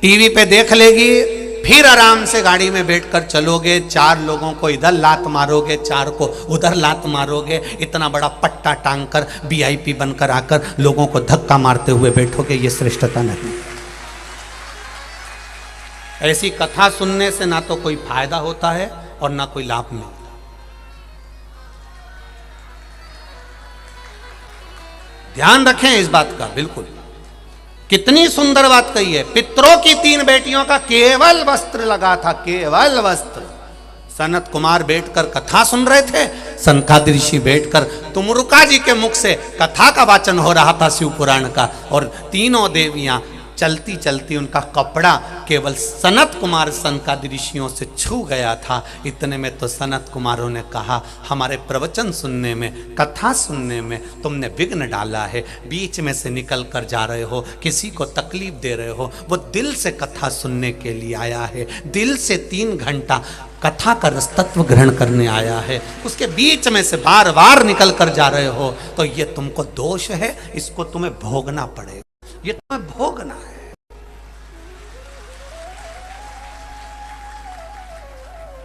टीवी पे देख लेगी, फिर आराम से गाड़ी में बैठकर चलोगे, 4 लोगों को इधर लात मारोगे, 4 को उधर लात मारोगे, इतना बड़ा पट्टा टांग कर वीआईपी बनकर आकर लोगों को धक्का मारते हुए बैठोगे, ये श्रेष्ठता नहीं। ऐसी कथा सुनने से ना तो कोई फायदा होता है और ना कोई लाभ मिलता। ध्यान रखें इस बात का बिल्कुल। कितनी सुंदर बात कही है। पितरों की 3 बेटियों का केवल वस्त्र लगा था, केवल वस्त्र। सनत कुमार बैठकर कथा सुन रहे थे, सनकादिक ऋषि बैठकर तुमरुका जी के मुख से कथा का वाचन हो रहा था शिव पुराण का, और तीनों देवियां चलती चलती उनका कपड़ा केवल सनत कुमार सनकादिक ऋषियों से छू गया था। इतने में तो सनत कुमारों ने कहा, हमारे प्रवचन सुनने में, कथा सुनने में तुमने विघ्न डाला है, बीच में से निकल कर जा रहे हो, किसी को तकलीफ दे रहे हो। वो दिल से कथा सुनने के लिए आया है, दिल से 3 घंटा कथा का रसतत्व ग्रहण करने आया है, उसके बीच में से बार बार निकल कर जा रहे हो, तो ये तुमको दोष है, इसको तुम्हें भोगना पड़ेगा, ये तुम्हें भोगना है।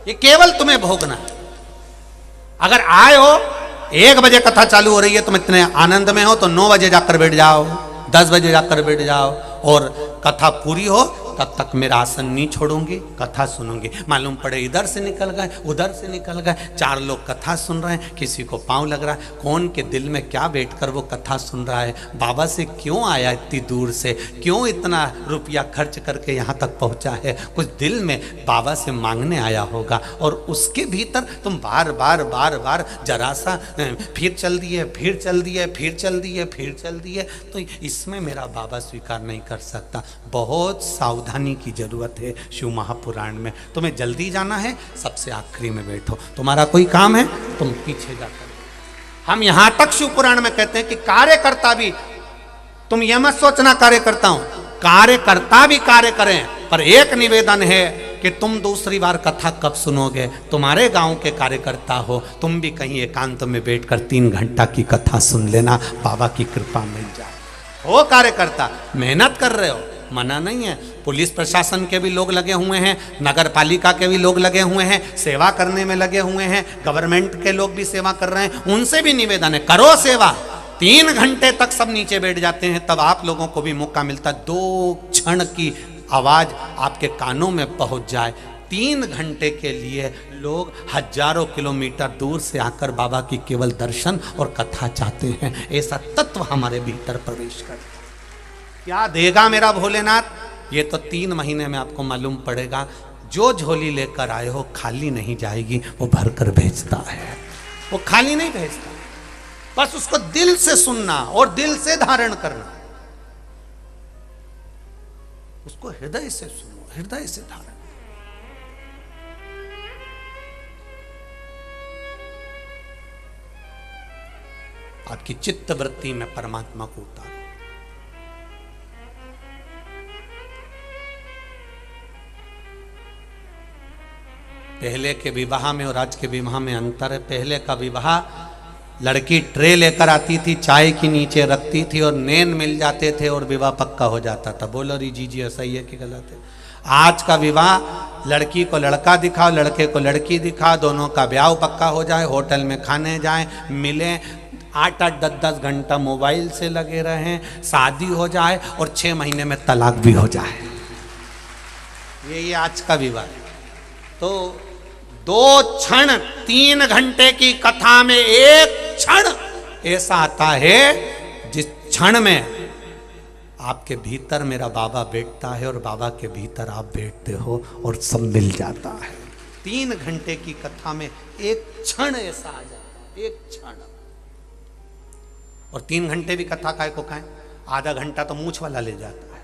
ये केवल तुम्हें भोगना है। अगर आए हो, 1 बजे कथा चालू हो रही है, तुम इतने आनंद में हो, तो 9 बजे जाकर बैठ जाओ, 10 बजे जाकर बैठ जाओ, और कथा पूरी हो तब तक मेरा आसन नहीं छोड़ूंगी, कथा सुनूंगी। मालूम पड़े इधर से निकल गए, उधर से निकल गए, 4 लोग कथा सुन रहे हैं, किसी को पाँव लग रहा है, कौन के दिल में क्या बैठकर वो कथा सुन रहा है, बाबा से क्यों आया इतनी दूर से, क्यों इतना रुपया खर्च करके यहाँ तक पहुँचा है, कुछ दिल में बाबा से मांगने आया होगा, और उसके भीतर तुम बार बार बार बार जरा सा फिर चल दिए, फिर चल दिए, फिर चल दिए, फिर चल दिए, तो इसमें मेरा बाबा स्वीकार नहीं कर सकता। बहुत सावधानी की जरूरत है शिव महापुराण में। तुम्हें जल्दी जाना है, सबसे आखिरी में बैठो, तुम्हारा कोई काम है तुम पीछे जाकर। हम यहां तक शिव पुराण में कहते हैं कि कार्यकर्ता भी, तुम यह मत सोचना कार्यकर्ता हूं, कार्यकर्ता भी कार्य करें, पर एक निवेदन है कि तुम दूसरी बार कथा कब सुनोगे, तुम्हारे गांव के कार्यकर्ता हो, तुम भी कहीं एकांत में बैठकर 3 घंटा की कथा सुन लेना, बाबा की कृपा मिल जाए। हो कार्यकर्ता, मेहनत कर रहे हो, मना नहीं है। पुलिस प्रशासन के भी लोग लगे हुए हैं, नगर पालिका के भी लोग लगे हुए हैं, सेवा करने में लगे हुए हैं, गवर्नमेंट के लोग भी सेवा कर रहे हैं, उनसे भी निवेदन है, करो सेवा। 3 घंटे तक सब नीचे बैठ जाते हैं, तब आप लोगों को भी मौका मिलता है 2 क्षण की आवाज आपके कानों में पहुंच जाए। 3 घंटे के लिए लोग हजारों किलोमीटर दूर से आकर बाबा की केवल दर्शन और कथा चाहते हैं। ऐसा तत्व हमारे भीतर प्रवेश करता है। क्या देगा मेरा भोलेनाथ, ये तो 3 महीने में आपको मालूम पड़ेगा। जो झोली लेकर आए हो खाली नहीं जाएगी, वो भर कर भेजता है, वो खाली नहीं भेजता। बस उसको दिल से सुनना और दिल से धारण करना, उसको हृदय से सुनो, हृदय से धारण। आपकी चित्त वृत्ति में परमात्मा को उतारो। पहले के विवाह में और आज के विवाह में अंतर है। पहले का विवाह लड़की ट्रे लेकर आती थी, चाय की नीचे रखती थी और नैन मिल जाते थे और विवाह पक्का हो जाता था। बोलो री जी सही है कि गलत है? आज का विवाह लड़की को लड़का दिखाओ, लड़के को लड़की दिखाओ, दोनों का ब्याह पक्का हो जाए, होटल में खाने जाएं, मिलें, 8-8, 10-10 घंटा मोबाइल से लगे रहें, शादी हो जाए और 6 महीने में तलाक भी हो जाए। ये आज का विवाह है। तो 2 क्षण 3 घंटे की कथा में 1 क्षण ऐसा आता है जिस क्षण में आपके भीतर मेरा बाबा बैठता है और बाबा के भीतर आप बैठते हो और सब मिल जाता है। 3 घंटे की कथा में 1 क्षण ऐसा आ जाता है, 1 क्षण। और 3 घंटे भी कथा काय को खाएं, आधा घंटा तो मूछ वाला ले जाता है,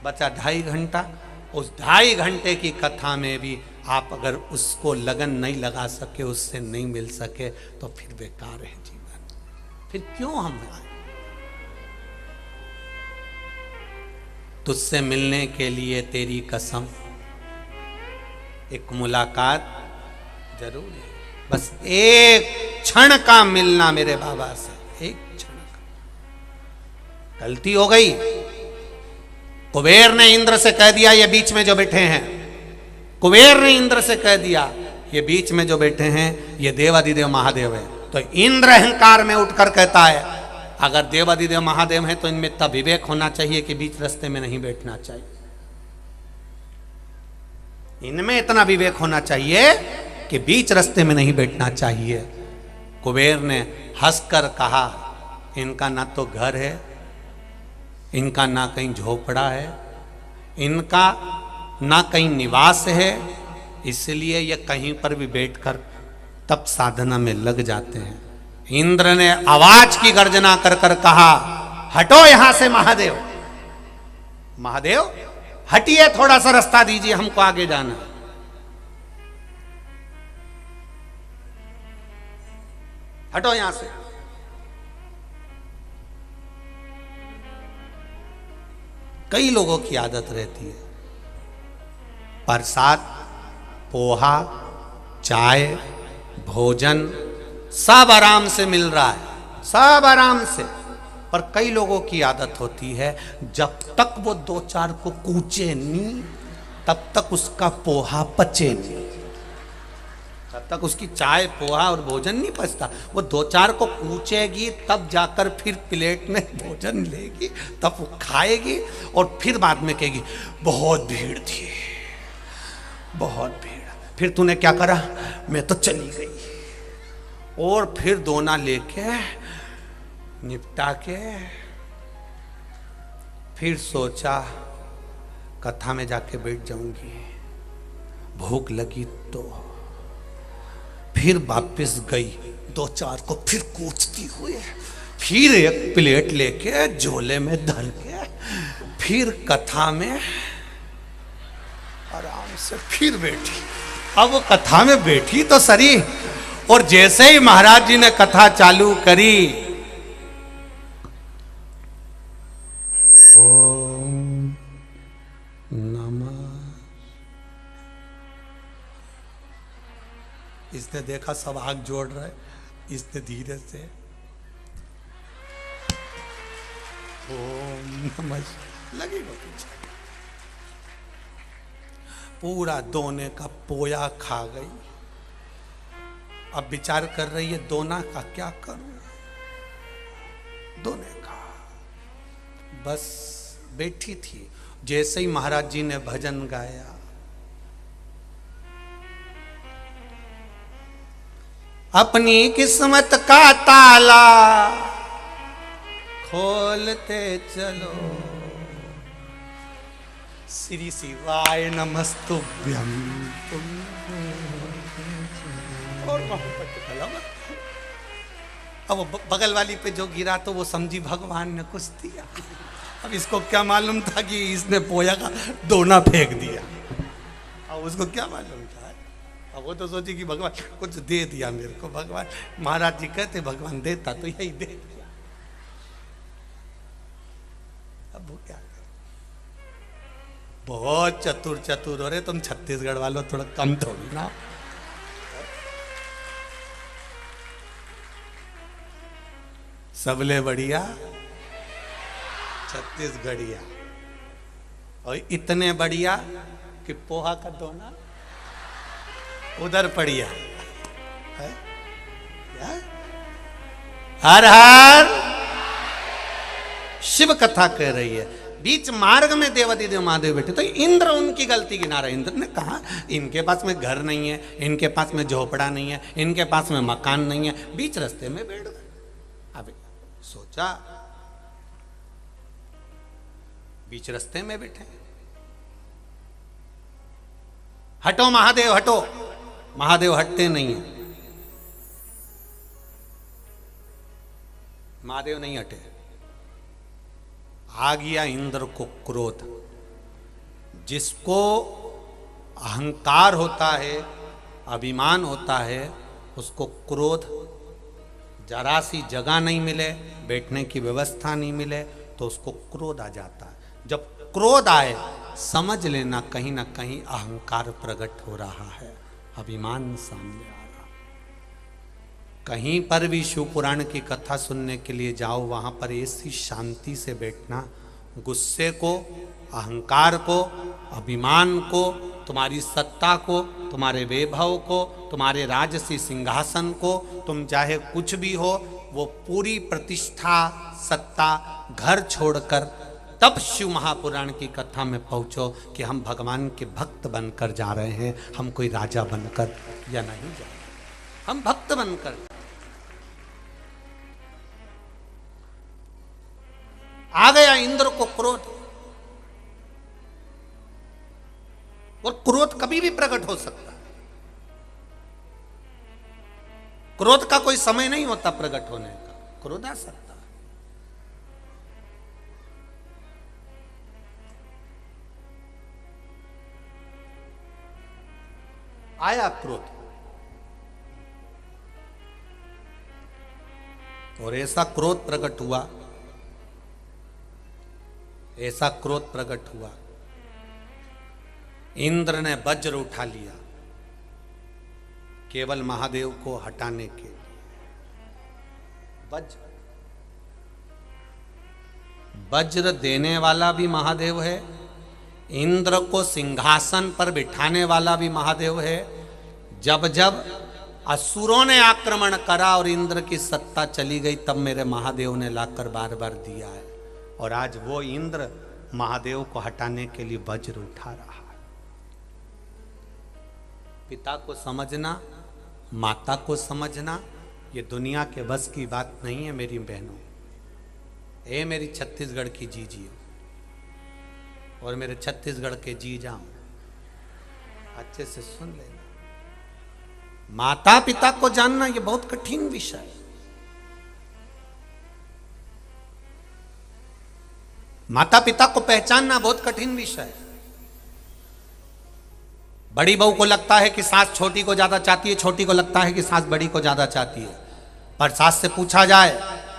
बचा 2.5 घंटा। उस 2.5 घंटे की कथा में भी आप अगर उसको लगन नहीं लगा सके, उससे नहीं मिल सके, तो फिर बेकार है जीवन। फिर क्यों हम आए? तुझसे मिलने के लिए तेरी कसम, एक मुलाकात जरूरी है, बस एक क्षण का मिलना मेरे बाबा से, एक क्षण का। गलती हो गई, कुबेर ने इंद्र से कह दिया ये बीच में जो बैठे हैं, कुबेर ने इंद्र से कह दिया ये बीच में जो बैठे हैं ये देवादिदेव महादेव है। तो इंद्र अहंकार में उठकर कहता है अगर देवादिदेव महादेव है तो इनमें तब विवेक होना चाहिए कि बीच रास्ते में नहीं बैठना चाहिए, इनमें इतना विवेक होना चाहिए कि बीच रास्ते में नहीं बैठना चाहिए। कुबेर ने हंसकर कहा इनका ना तो घर है, इनका ना कहीं झोपड़ा है, इनका ना कहीं निवास है, इसलिए ये कहीं पर भी बैठकर तप साधना में लग जाते हैं। इंद्र ने आवाज की गर्जना कर कर कहा हटो यहां से महादेव, महादेव हटिए, थोड़ा सा रास्ता दीजिए, हमको आगे जाना। हटो यहां से। कई लोगों की आदत रहती है प्रसाद, पोहा, चाय, भोजन सब आराम से मिल रहा है, सब आराम से, पर कई लोगों की आदत होती है जब तक वो दो चार को कूचे नहीं तब तक उसका पोहा पचे नहीं, तब तक उसकी चाय पोहा और भोजन नहीं पचता। वो दो चार को कूचेगी तब जाकर फिर प्लेट में भोजन लेगी, तब वो खाएगी और फिर बाद में कहेगी बहुत भीड़ थी, बहुत भीड़। फिर तूने क्या करा? मैं तो चली गई, और फिर दोना लेके निपटा के फिर सोचा कथा में जाके बैठ जाऊंगी, भूख लगी तो फिर वापस गई, दो चार को फिर कूचती हुई, फिर एक प्लेट लेके झोले में धर के फिर कथा में आराम से फिर बैठी। अब वो कथा में बैठी तो सरी, और जैसे ही महाराज जी ने कथा चालू करी, ओम नमः, इसने देखा सब आग जोड़ रहे, इसने धीरे से ओम नमः लगी वो पीछे, पूरा दोने का पोया खा गई। अब विचार कर रही है दोना का क्या करूं, दोने का। बस बैठी थी, जैसे ही महाराज जी ने भजन गाया, अपनी किस्मत का ताला खोलते चलो, श्री शिवाय नमस्तुभ्यं। और अब वो बगल वाली पे जो गिरा तो वो समझी भगवान ने कुछ दिया। अब इसको क्या मालूम था कि इसने पोया का दोना फेंक दिया, अब उसको क्या मालूम था। अब वो तो सोची कि भगवान कुछ दे दिया मेरे को, भगवान महाराज जी कहते भगवान देता तो यही दे दिया। अब वो क्या करे, बहुत चतुर चतुर हो रहे तुम छत्तीसगढ़ वालों, थोड़ा कम थोड़ी ना। सबले बढ़िया छत्तीसगढ़िया, और इतने बढ़िया कि पोहा का दोना उधर पड़िया है। हर हर शिव कथा कह रही है। बीच मार्ग में देवादिदेव महादेव बैठे तो इंद्र उनकी गलती गिना रहे। इंद्र ने कहा इनके पास में घर नहीं है, इनके पास में झोपड़ा नहीं है, इनके पास में मकान नहीं है, बीच रास्ते में बैठ गए। अब सोचा बीच रास्ते में बैठे, हटो महादेव हटो, महादेव हटते नहीं है, महादेव नहीं हटे। आ गया इंद्र को क्रोध, जिसको अहंकार होता है, अभिमान होता है, उसको क्रोध, जरा सी जगह नहीं मिले, बैठने की व्यवस्था नहीं मिले तो उसको क्रोध आ जाता है। जब क्रोध आए समझ लेना कहीं ना कहीं अहंकार प्रकट हो रहा है, अभिमान सामने आ रहा है। कहीं पर भी शिव पुराण की कथा सुनने के लिए जाओ, वहां पर ऐसी शांति से बैठना, गुस्से को, अहंकार को, अभिमान को, तुम्हारी सत्ता को, तुम्हारे वैभव को, तुम्हारे राजसी सिंहासन को, तुम चाहे कुछ भी हो, वो पूरी प्रतिष्ठा, सत्ता घर छोड़कर तब शिव महापुराण की कथा में पहुंचो कि हम भगवान के भक्त बनकर जा रहे हैं, हम कोई राजा बनकर या नहीं जा रहे, हम भक्त बनकर। आ गया इंद्र को क्रोध, और क्रोध कभी भी प्रकट हो सकता है। क्रोध का कोई समय नहीं होता प्रकट होने का, क्रोध आ सकता है। आया क्रोध, और ऐसा क्रोध प्रकट हुआ, ऐसा क्रोध प्रकट हुआ, इंद्र ने वज्र उठा लिया केवल महादेव को हटाने के लिए। वज्र देने वाला भी महादेव है, इंद्र को सिंहासन पर बिठाने वाला भी महादेव है। जब जब असुरों ने आक्रमण करा और इंद्र की सत्ता चली गई, तब मेरे महादेव ने लाकर बार बार दिया है, और आज वो इंद्र महादेव को हटाने के लिए वज्र उठा रहा है। पिता को समझना, माता को समझना, ये दुनिया के बस की बात नहीं है मेरी बहनों। ए मेरी छत्तीसगढ़ की जीजियो और मेरे छत्तीसगढ़ के जी जाओ, अच्छे से सुन लेना। माता पिता को जानना ये बहुत कठिन विषय है। माता पिता को पहचानना बहुत कठिन विषय है। बड़ी बहू को लगता है कि सास छोटी को ज्यादा चाहती है, छोटी को लगता है कि सास बड़ी को ज्यादा चाहती है। पर सास से पूछा जाए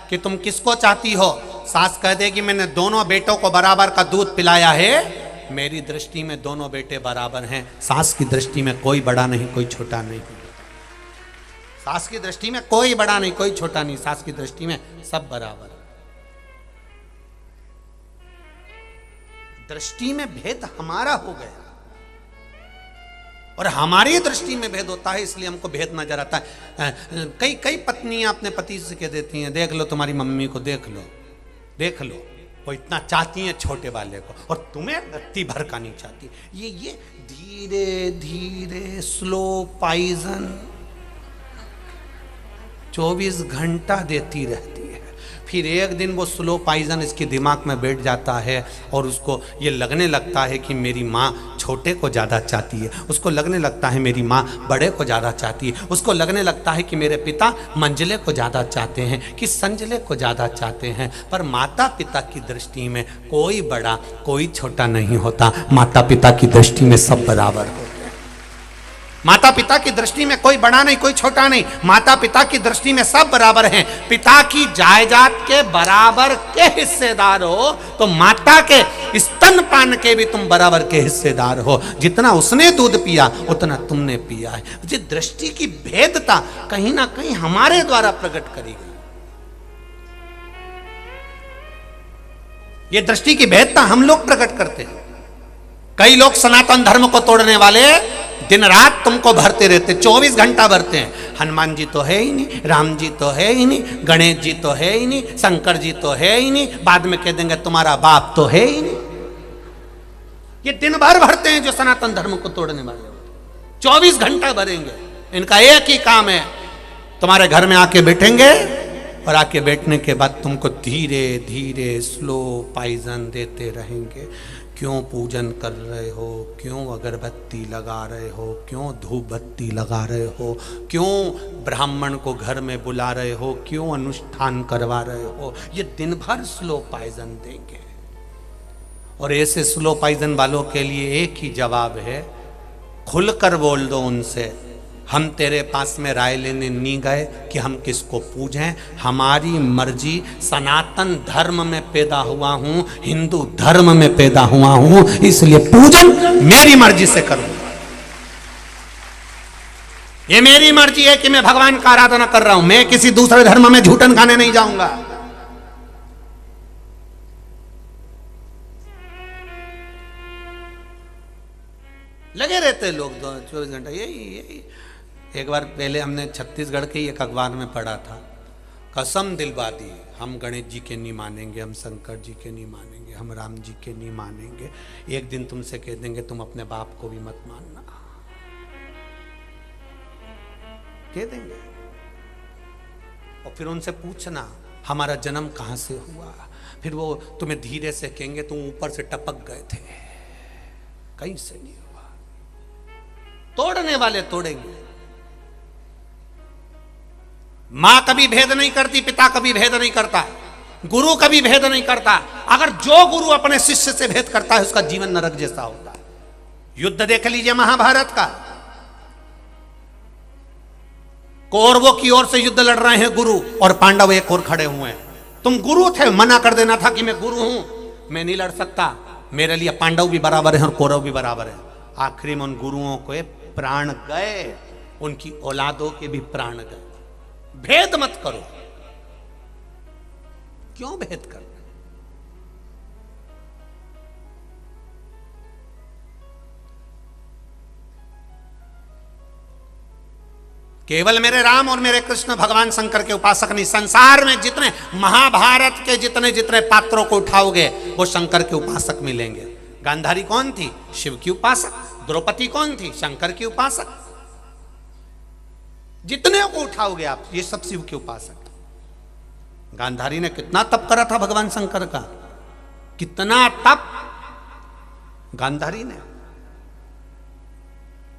कि तुम किसको चाहती हो, सास कह देगी मैंने दोनों बेटों को बराबर का दूध पिलाया है, मेरी दृष्टि में दोनों बेटे बराबर हैं। सास की दृष्टि में कोई बड़ा नहीं, कोई छोटा नहीं। सास की दृष्टि में कोई बड़ा नहीं, कोई छोटा नहीं, सास की दृष्टि में सब बराबर। दृष्टि में भेद हमारा हो गया और हमारी दृष्टि में भेद होता है, इसलिए हमको भेद नजर आता है। कई कई पत्नियां अपने पति से कह देती हैं, देख लो तुम्हारी मम्मी को, देख लो देख लो, वो इतना चाहती है छोटे वाले को और तुम्हें रत्ती भर का नहीं चाहती। ये धीरे धीरे स्लो पॉइजन 24 घंटा देती रहती है। फिर एक दिन वो स्लो पॉइजन इसके दिमाग में बैठ जाता है और उसको ये लगने लगता है कि मेरी माँ छोटे को ज़्यादा चाहती है, उसको लगने लगता है मेरी माँ बड़े को ज़्यादा चाहती है, उसको लगने लगता है कि मेरे पिता मंझले को ज़्यादा चाहते हैं कि संजले को ज़्यादा चाहते हैं। पर माता पिता की दृष्टि में कोई बड़ा कोई छोटा नहीं होता, माता पिता की दृष्टि में सब बराबर होते हैं। माता पिता की दृष्टि में कोई बड़ा नहीं, कोई छोटा नहीं, माता पिता की दृष्टि में सब बराबर हैं। पिता की जायदाद के बराबर के हिस्सेदार हो तो माता के स्तनपान के भी तुम बराबर के हिस्सेदार हो। जितना उसने दूध पिया उतना तुमने पिया है। ये दृष्टि की भेदता कहीं ना कहीं हमारे द्वारा प्रकट करी गई। ये दृष्टि की भेदता हम लोग प्रकट करते हैं। कई लोग सनातन धर्म को तोड़ने वाले दिन रात तुमको भरते रहते, 24 घंटा भरते हैं। हनुमान जी तो है ही नहीं, राम जी तो है ही नहीं, गणेश जी तो है ही नहीं, शंकर जी तो है ही नहीं, बाद में कह देंगे तुम्हारा बाप तो है ही नहीं। ये दिन भर भरते हैं जो सनातन धर्म को तोड़ने वाले, 24 घंटा भरेंगे। इनका एक ही काम है, तुम्हारे घर में आके बैठेंगे और आके बैठने के बाद तुमको धीरे धीरे स्लो पॉइजन देते रहेंगे। क्यों पूजन कर रहे हो, क्यों अगरबत्ती लगा रहे हो, क्यों धूप बत्ती लगा रहे हो, क्यों ब्राह्मण को घर में बुला रहे हो, क्यों अनुष्ठान करवा रहे हो। ये दिन भर स्लो पॉइजन देंगे। और ऐसे स्लो पॉइजन वालों के लिए एक ही जवाब है, खुलकर बोल दो उनसे, हम तेरे पास में राय लेने नहीं गए कि हम किसको पूजें, हमारी मर्जी, सनातन धर्म में पैदा हुआ हूं, हिंदू धर्म में पैदा हुआ हूं, इसलिए पूजन मेरी मर्जी से करूंगा। ये मेरी मर्जी है कि मैं भगवान का आराधना कर रहा हूं, मैं किसी दूसरे धर्म में झूठन खाने नहीं जाऊंगा। लगे रहते लोग 24 घंटा यही। एक बार पहले हमने छत्तीसगढ़ के एक अखबार में पढ़ा था, कसम दिलवा दी, हम गणेश जी के नहीं मानेंगे, हम शंकर जी के नहीं मानेंगे, हम राम जी के नहीं मानेंगे, एक दिन तुमसे कह देंगे तुम अपने बाप को भी मत मानना, कह देंगे। और फिर उनसे पूछना हमारा जन्म कहां से हुआ, फिर वो तुम्हें धीरे से कहेंगे तुम ऊपर से टपक गए थे, कहीं से नहीं हुआ। तोड़ने वाले तोड़ेंगे। मां कभी भेद नहीं करती, पिता कभी भेद नहीं करता, गुरु कभी भेद नहीं करता। अगर जो गुरु अपने शिष्य से भेद करता है उसका जीवन नरक जैसा होता है। युद्ध देख लीजिए महाभारत का, कौरवों की ओर से युद्ध लड़ रहे हैं गुरु, और पांडव एक और खड़े हुए हैं। तुम गुरु थे, मना कर देना था कि मैं गुरु हूं, मैं नहीं लड़ सकता, मेरे लिए पांडव भी बराबर है और कौरव भी बराबर है। आखिरी में उन गुरुओं के प्राण गए, उनकी औलादों के भी प्राण गए। भेद मत करो। क्यों भेद करना? केवल मेरे राम और मेरे कृष्ण भगवान शंकर के उपासक नहीं, संसार में जितने महाभारत के जितने जितने पात्रों को उठाओगे वो शंकर के उपासक मिलेंगे। गांधारी कौन थी? शिव की उपासक। द्रौपदी कौन थी? शंकर की उपासक। जितने को उठाओगे आप, ये सब शिव के उपासक। गांधारी ने कितना तप करा था भगवान शंकर का, कितना तप गांधारी ने।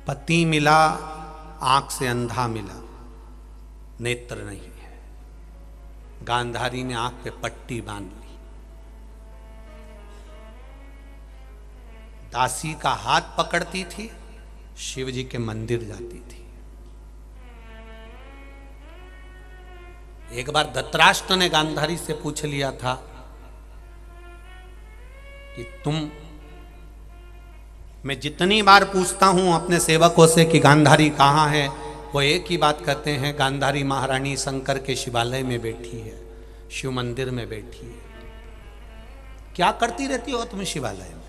पति मिला, आंख से अंधा मिला, नेत्र नहीं है। गांधारी ने आंख पे पट्टी बांध ली, दासी का हाथ पकड़ती थी, शिव जी के मंदिर जाती थी। एक बार धृतराष्ट्र ने गांधारी से पूछ लिया था कि मैं जितनी बार पूछता हूं अपने सेवकों से कि गांधारी कहां है, वो एक ही बात कहते हैं, गांधारी महारानी शंकर के शिवालय में बैठी है, शिव मंदिर में बैठी है। क्या करती रहती हो तुम शिवालय में?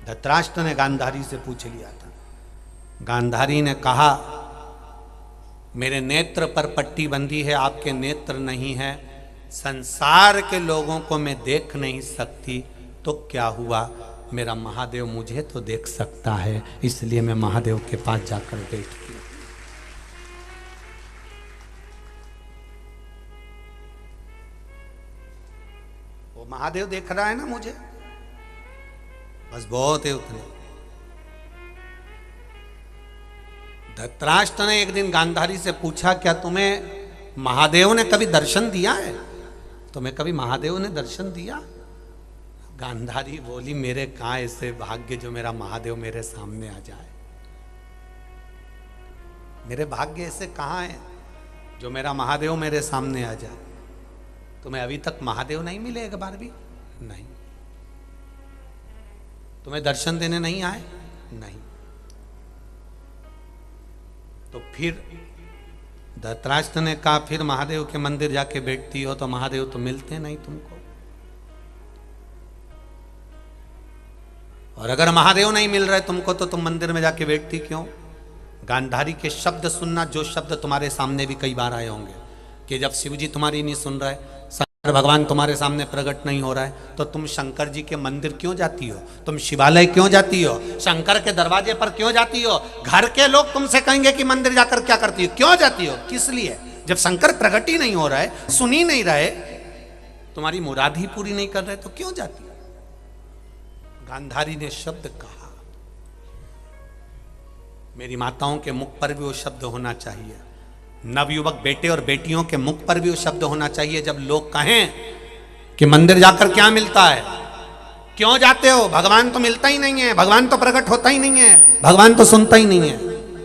धृतराष्ट्र ने गांधारी से पूछ लिया था। गांधारी ने कहा मेरे नेत्र पर पट्टी बंधी है, आपके नेत्र नहीं है, संसार के लोगों को मैं देख नहीं सकती, तो क्या हुआ, मेरा महादेव मुझे तो देख सकता है, इसलिए मैं महादेव के पास जाकर बैठती हूं। वो महादेव देख रहा है ना मुझे, बस बहुत है उतने। धृतराष्ट्र ने एक दिन गांधारी से पूछा क्या तुम्हें महादेव ने कभी दर्शन दिया है? तुम्हें कभी महादेव ने दर्शन दिया? गांधारी बोली मेरे कहां ऐसे भाग्य जो मेरा महादेव मेरे सामने आ जाए। मेरे भाग्य ऐसे कहां है जो मेरा महादेव मेरे सामने आ जाए। तुम्हें अभी तक महादेव नहीं मिले एक बार भी? नहीं। तुम्हें दर्शन देने नहीं आए? नहीं। तो फिर धृतराष्ट्र ने कहा फिर महादेव के मंदिर जाके बैठती हो तो महादेव तो मिलते नहीं तुमको, और अगर महादेव नहीं मिल रहे तुमको तो तुम मंदिर में जाके बैठती क्यों? गांधारी के शब्द सुनना, जो शब्द तुम्हारे सामने भी कई बार आए होंगे कि जब शिव जी तुम्हारी नहीं सुन रहे, शंकर भगवान तुम्हारे सामने प्रकट नहीं हो रहा है, तो तुम शंकर जी के मंदिर क्यों जाती हो? तुम शिवालय क्यों जाती हो? शंकर के दरवाजे पर क्यों जाती हो? घर के लोग तुमसे कहेंगे कि मंदिर जाकर क्या करती हो, क्यों जाती हो, किस लिए? जब शंकर प्रकट ही नहीं हो रहा है, सुन ही नहीं रहे, तुम्हारी मुराद ही पूरी नहीं कर रहे, तो क्यों जाती हो? गांधारी ने शब्द कहा। मेरी माताओं के मुख पर भी वो शब्द होना चाहिए, नवयुवक बेटे और बेटियों के मुख पर भी वो शब्द होना चाहिए। जब लोग कहें कि मंदिर जाकर क्या मिलता है, क्यों जाते हो? भगवान तो मिलता ही नहीं है, भगवान तो प्रकट होता ही नहीं है, भगवान तो सुनता ही नहीं है।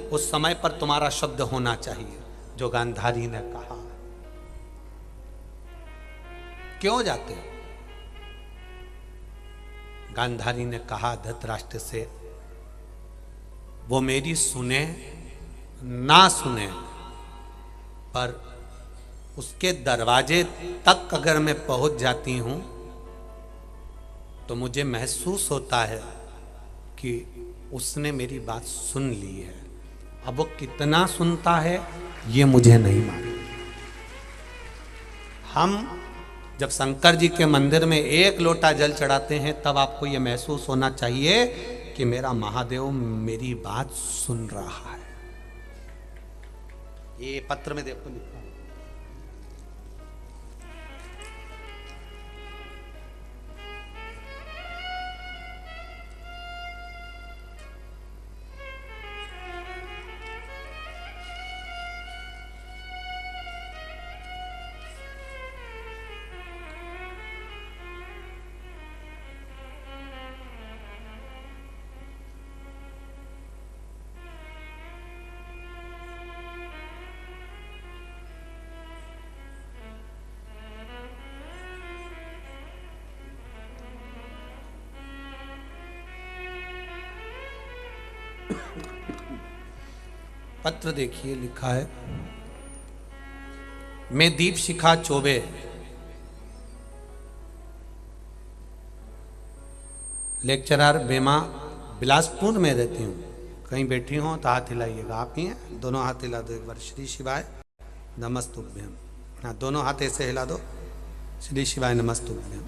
उस समय पर तुम्हारा शब्द होना चाहिए जो गांधारी ने कहा। क्यों जाते हो? गांधारी ने कहा धृतराष्ट्र से, वो मेरी सुने ना सुने, पर उसके दरवाजे तक अगर मैं पहुंच जाती हूं तो मुझे महसूस होता है कि उसने मेरी बात सुन ली है। अब वो कितना सुनता है ये मुझे नहीं मालूम। हम जब शंकर जी के मंदिर में एक लोटा जल चढ़ाते हैं तब आपको ये महसूस होना चाहिए कि मेरा महादेव मेरी बात सुन रहा है। ये पत्र में देखो लिखा है। पत्र देखिए लिखा है, मैं दीप शिखा चौबे लेक्चरर बेमा बिलासपुर में रहती हूँ। कहीं बैठी हो तो हाथ हिलाइएगा। आप ही हैं? दोनों हाथ हिला दो एक बार। श्री शिवाय नमस्तुभ्यम। हाँ, दोनों हाथ ऐसे हिला दो। श्री शिवाय नमस्तुभ्यम।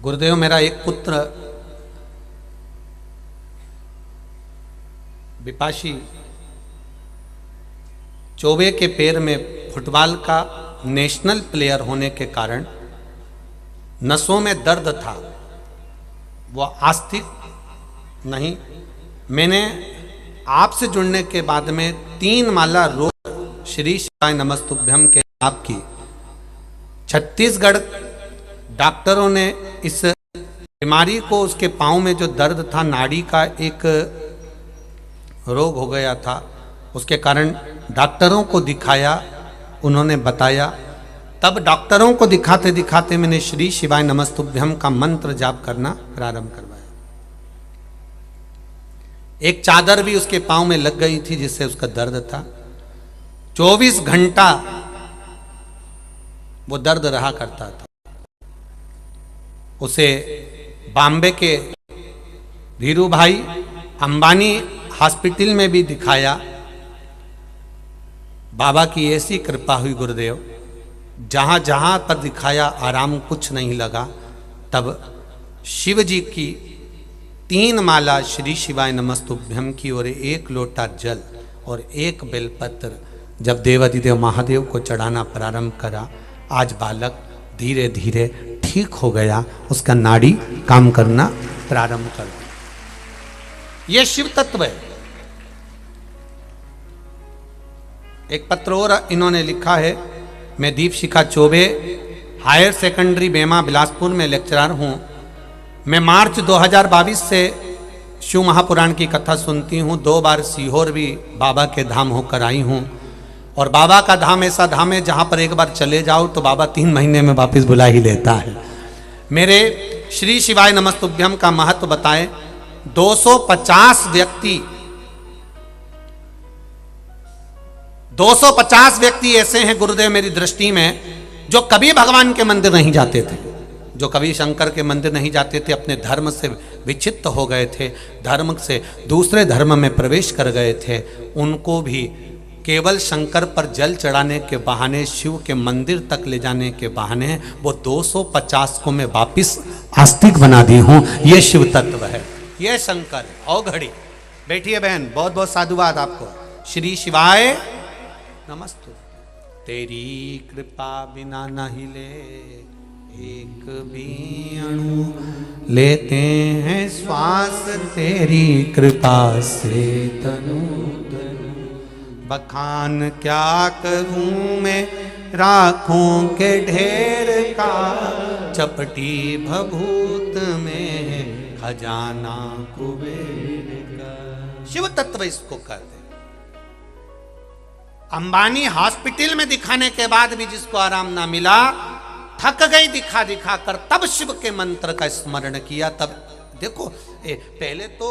गुरुदेव, मेरा एक पुत्र विपाशी चौबे के पैर में फुटबॉल का नेशनल प्लेयर होने के कारण नसों में दर्द था। वो आस्तिक नहीं। मैंने आपसे जुड़ने के बाद में 3 माला रोज श्री शिवाय नमस्तुभ्यम के जाप की। छत्तीसगढ़ डॉक्टरों ने इस बीमारी को, उसके पांव में जो दर्द था, नाड़ी का एक रोग हो गया था, उसके कारण डॉक्टरों को दिखाया। उन्होंने बताया, तब डॉक्टरों को दिखाते दिखाते मैंने श्री शिवाय नमस्तुभ्यम का मंत्र जाप करना प्रारंभ करवाया। एक चादर भी उसके पांव में लग गई थी जिससे उसका दर्द था। 24 घंटा वो दर्द रहा करता था। उसे बॉम्बे के धीरू भाई अंबानी हॉस्पिटल में भी दिखाया। बाबा की ऐसी कृपा हुई गुरुदेव, जहां जहां पर दिखाया आराम कुछ नहीं लगा। तब शिव जी की 3 माला श्री शिवाय नमस्तुभ्यम की और 1 लोटा जल और 1 बेलपत्र जब देवाधिदेव महादेव को चढ़ाना प्रारंभ करा, आज बालक धीरे धीरे ठीक हो गया। उसका नाड़ी काम करना प्रारंभ कर दिया। यह शिव तत्व है। एक पत्र और इन्होंने लिखा है, मैं दीप शिखा चौबे हायर सेकेंडरी बेमा बिलासपुर में लेक्चरर हूँ। मैं मार्च 2022 से शिव महापुराण की कथा सुनती हूँ। 2 बार सीहोर भी बाबा के धाम होकर आई हूँ। और बाबा का धाम ऐसा धाम है जहाँ पर एक बार चले जाओ तो बाबा 3 महीने में वापस बुला ही लेता है। मेरे श्री शिवाय नमस्तुभ्यम का महत्व बताएं। 250 व्यक्ति ऐसे हैं गुरुदेव मेरी दृष्टि में, जो कभी भगवान के मंदिर नहीं जाते थे, जो कभी शंकर के मंदिर नहीं जाते थे, अपने धर्म से विचित्त हो गए थे, धर्म से दूसरे धर्म में प्रवेश कर गए थे। उनको भी केवल शंकर पर जल चढ़ाने के बहाने, शिव के मंदिर तक ले जाने के बहाने वो 250 को मैं वापिस आस्तिक बना दी हूँ। ये शिव तत्व है, ये शंकर है। ओ घड़ी बैठिए बहन, बहुत बहुत साधुवाद आपको। श्री शिवाय नमस्तु। तेरी कृपा बिना नहीं ले एक भी अणु, लेते हैं श्वास तेरी कृपा से तनु तनु। बखान क्या करूं मैं राखों के ढेर का, चपटी भभूत में खजाना कुबेर का। शिव तत्व इसको कहते हैं। अंबानी हॉस्पिटल में दिखाने के बाद भी जिसको आराम ना मिला, थक गई दिखा दिखा कर, तब शिव के मंत्र का स्मरण किया। तब देखो पहले तो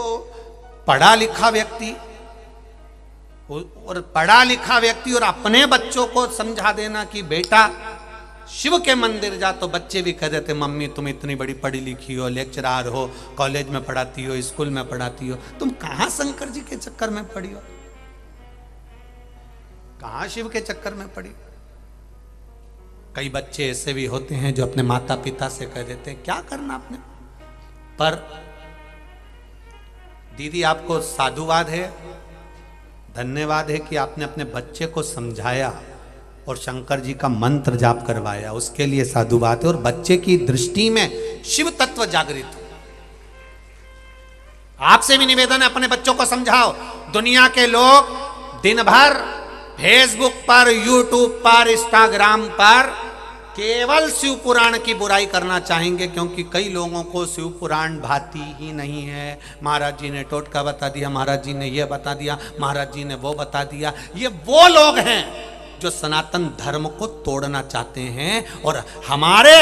पढ़ा लिखा व्यक्ति और अपने बच्चों को समझा देना कि बेटा शिव के मंदिर जा, तो बच्चे भी कह देते मम्मी तुम इतनी बड़ी पढ़ी लिखी हो, लेक्चरार हो, कॉलेज में पढ़ाती हो, स्कूल में पढ़ाती हो, तुम कहां शंकर जी के चक्कर में पड़ी हो, कहां शिव के चक्कर में पड़ी। कई बच्चे ऐसे भी होते हैं जो अपने माता पिता से कह देते हैं क्या करना आपने। पर दीदी आपको साधुवाद है, धन्यवाद है कि आपने अपने बच्चे को समझाया और शंकर जी का मंत्र जाप करवाया, उसके लिए साधुवाद है। और बच्चे की दृष्टि में शिव तत्व जागृत हो। आपसे भी निवेदन है अपने बच्चों को समझाओ। दुनिया के लोग दिन भर फेसबुक पर, यूट्यूब पर, इंस्टाग्राम पर केवल शिव पुराण की बुराई करना चाहेंगे, क्योंकि कई लोगों को शिव पुराण भाती ही नहीं है। महाराज जी ने टोटका बता दिया, महाराज जी ने यह बता दिया, महाराज जी ने वो बता दिया। ये वो लोग हैं जो सनातन धर्म को तोड़ना चाहते हैं। और हमारे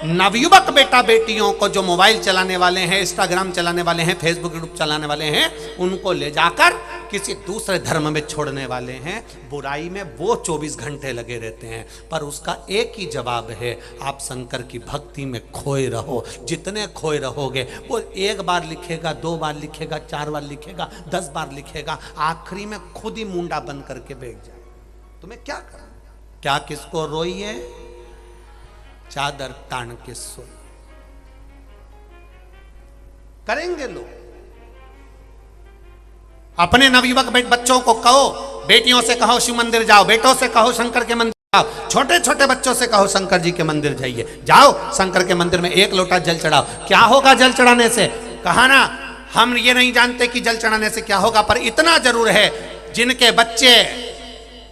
नवयुवक बेटा बेटियों को जो मोबाइल चलाने वाले हैं, इंस्टाग्राम चलाने वाले हैं, फेसबुक यूट्यूब चलाने वाले हैं, उनको ले जाकर किसी दूसरे धर्म में छोड़ने वाले हैं। बुराई में वो 24 घंटे लगे रहते हैं। पर उसका एक ही जवाब है, आप शंकर की भक्ति में खोए रहो। जितने खोए रहोगे, वो एक बार लिखेगा, 2 बार लिखेगा, 4 बार लिखेगा, 10 बार लिखेगा, आखिरी में खुद ही मुंडा बंद करके बैठ जाए। तुम्हें क्या करना, क्या किसको रोइए, चादर तान के सो करेंगे लोग। अपने नवयुवक बच्चों को कहो, बेटियों से कहो शिव मंदिर जाओ, बेटों से कहो शंकर के मंदिर जाओ, छोटे छोटे बच्चों से कहो शंकर जी के मंदिर जाइए, जाओ शंकर के मंदिर में 1 लोटा जल चढ़ाओ। क्या होगा जल चढ़ाने से? कहा ना, हम ये नहीं जानते कि जल चढ़ाने से क्या होगा, पर इतना जरूर है, जिनके बच्चे